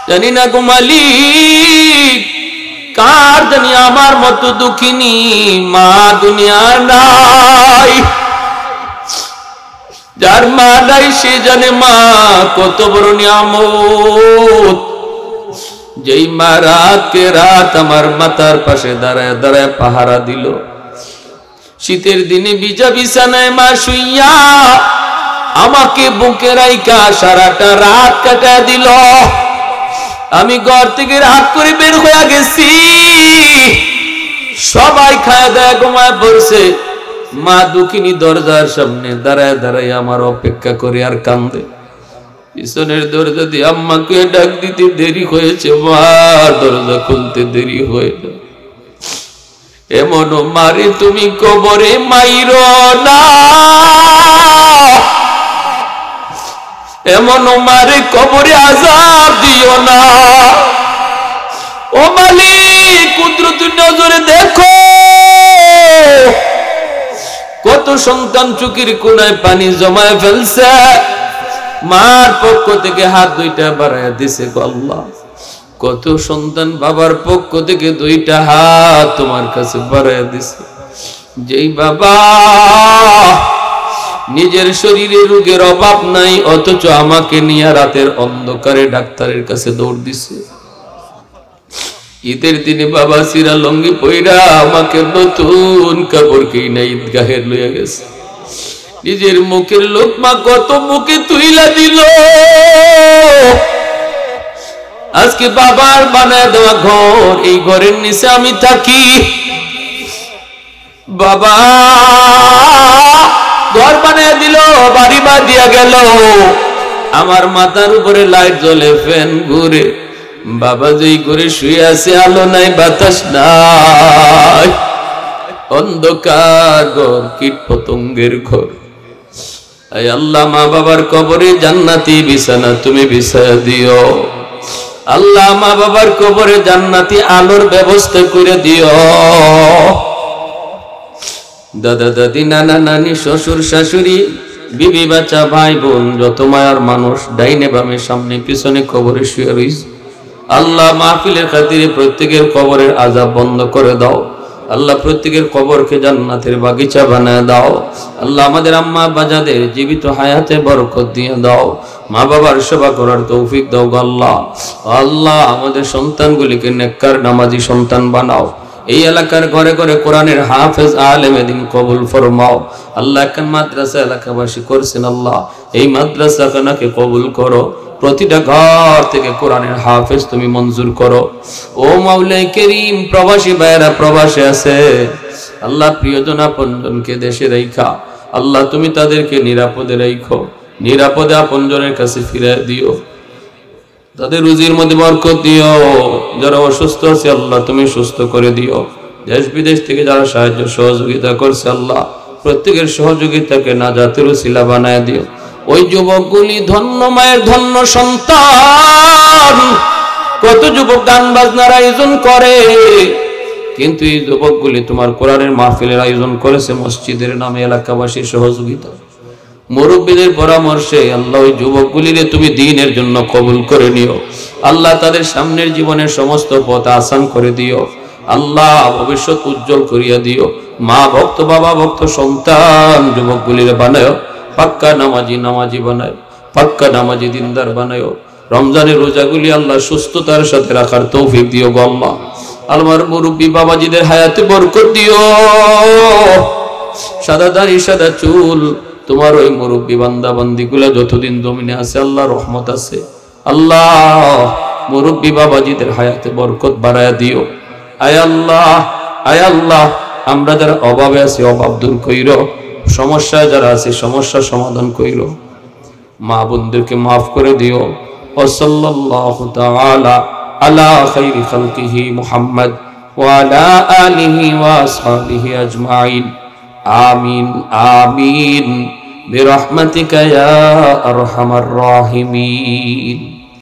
জানি না গো মালিক, কার জানি আমার মতো দুঃখিনী মা দুনিয়া নাই। যার মা নাই সে জানে মা কত বড় নিয়ামত। যেই মা রাতকে রাত আমার মাথার পাশে দাঁড়ায় দাঁড়ায় পাহারা দিল, শীতের দিনে ভিজা বিছানায় মা শুইয়া আমাকে বুকে রাইখা সারাটা রাত কাটা দিল। আমি ঘর থেকে রাত করে বের হয়ে গেছি, সবাই খায় দেয় ঘুমায় পড়ছে, মা দুঃখিনী দরজার সামনে দাঁড়ায় দাঁড়ায় আমার অপেক্ষা করে আর কান্দে। পিছনের দরজা দিয়ে আম্মাকে ডাক দিতে দেরি হয়েছে, মার দরজা খুলতে দেরি হয়ে যায়। এমন মারে তুমি কবরে মাইরো না, এমন মারে কবরে আযাব দিও না। ও মালিক, কুদরতের নজরে দেখো, কত সন্তান চোখের কোনায় পানি জমায় ফেলছে, মার পক্ষ থেকে হাত দুইটা বাড়ায় দিছে গো আল্লাহ। কত সন্তান বাবার পক্ষ থেকে দুইটা হাত তোমার কাছে বাড়ায় দিছে। যেই বাবা নিজের শরীরে রোগের অভাব নাই, অথচ আমাকে নিয়ে রাতের অন্ধকারে ডাক্তারের কাছে দৌড় দিছে। ঈদের দিনে বাবা সিরা লঙ্গি পইরা আমাকে নতুন কাপড় কিনে ঈদগাহে লইয়া গেছে। নিজের মুখের লোকমা কত মুখে তুইলা দিল। আজকে বাবার বানায় দেওয়া ঘর, এই ঘরের নিচে আমি থাকি। বাবা ঘর বানায় দিল, বাড়ি বাঁধিয়া গেল, আমার মাথার উপরে লাইট জ্বলে, ফ্যান ঘুরে। বাবা যেই ঘরে শুয়ে আছে, আলো নাই বাতাস নাই, অন্ধকার ঘর, কীট পতঙ্গের ঘর। আয় আল্লাহ, মা বাবার কবরে জান্নাতি বিছানা তুমি বিছায়া দিও। আল্লাহ, মা বাবার কবরে জান্নাতি আলোর ব্যবস্থা করে দিও। দাদা দাদি, নানা নানি, শ্বশুর শাশুড়ি, বিবি বাচ্চা, ভাই বোন, যত মায়ার মানুষ ডাইনে বামে সামনে পিছনে কবরে শুয়ে রইছে, আল্লাহ মাহফিলের খাতিরে প্রত্যেকের কবরের আযাব বন্ধ করে দাও। আল্লাহ প্রত্যেকের কবরকে জান্নাতের বাগিচা বানায় দাও। আল্লাহ আমাদের আম্মা বাজাদের জীবিত হায়াতে বরকত দিয়ে দাও। মা বাবার সেবা করার তৌফিক দাও গো আল্লাহ। আল্লাহ আমাদের সন্তানগুলিকে নেককার নামাজি সন্তান বানাও। এই এলাকার ঘরে ঘরে কোরআনের হাফেজ আলেম দিন কবুল ফরমাও। আল্লাহ একখান মাদ্রাসা এলাকাবাসী করছেন, আল্লাহ এই মাদ্রাসাখানাকে কবুল করো। প্রতিটা ঘর থেকে কোরআনের হাফেজ তুমি মঞ্জুর করো। ও মাওলাই করিম, প্রবাসী ভাইয়েরা প্রবাসে আছে, আল্লাহ প্রিয়জন আপনজনকে দেশে রাইখা আল্লাহ তুমি তাদেরকে নিরাপদে রাইখো, নিরাপদে আপনজনের কাছে ফিরে দিও, তাদের রুজির মধ্যে বরকত দিও। যারা অসুস্থ আছে আল্লাহ তুমি সুস্থ করে দিও। দেশ বিদেশ থেকে যারা সাহায্য সহযোগিতা করছে আল্লাহ প্রত্যেকের সহযোগিতাকে নাজাতের উসিলা বানায় দিও। ওই যুবকগুলি ধন্য মায়ের ধন্য সন্তান। কত যুবক গান বাজনার আয়োজন করে, কিন্তু এই যুবকগুলি তোমার কোরআনের মাহফিলের আয়োজন করেছে মসজিদের নামে, এলাকাবাসীর সহযোগিতা, মুরব্বীদের পরামর্শে। আল্লাহ ওই যুবকগুলিরে তুমি দ্বীনের জন্য কবুল করে নিও। আল্লাহ তাদের সামনের জীবনের সমস্ত পথ আসান করে দিও। আল্লাহ ভবিষ্যৎ উজ্জ্বল করিয়া দিও। মা ভক্ত, বাবা ভক্ত সন্তান যুবকগুলিরে বানায় পাক্কা নামাজি বানায়, পাক্কা নামাজি দিনদার বানায়। রমজানের রোজাগুলি আল্লাহ সুস্থতার সাথে রাখার তৌফিক দিও গো আল্লাহ। আমার মুরব্বী বাবাজিদের হায়াতে বরকত দিও। সাদা দাড়ি সাদা চুল তোমার ওই মুরব্বী বান্দা বান্দিগুলা যতদিন জমিনে আছে আল্লাহ রহমত আছে। আল্লাহ মুরব্বী বাবাজিদের হায়াতে বরকত বাড়ায়া দিও। আয় আল্লাহ, আয় আল্লাহ, আমরা যারা অভাবে আছি অভাব দূর কইরো, সমস্যায় যারা আছে সমস্যা সমাধান কইরো, মা বোনদেরকে মাফ করে দিও। ওয়া সাল্লাল্লাহু তাআলা আলা খাইরি খালকিহি মুহাম্মদ ওয়া আলা আলিহি ওয়া আসহাবিহি আজমাইন। আমিন আমিন বিরহমাতিকা ইয়া আরহামার রাহিমিন।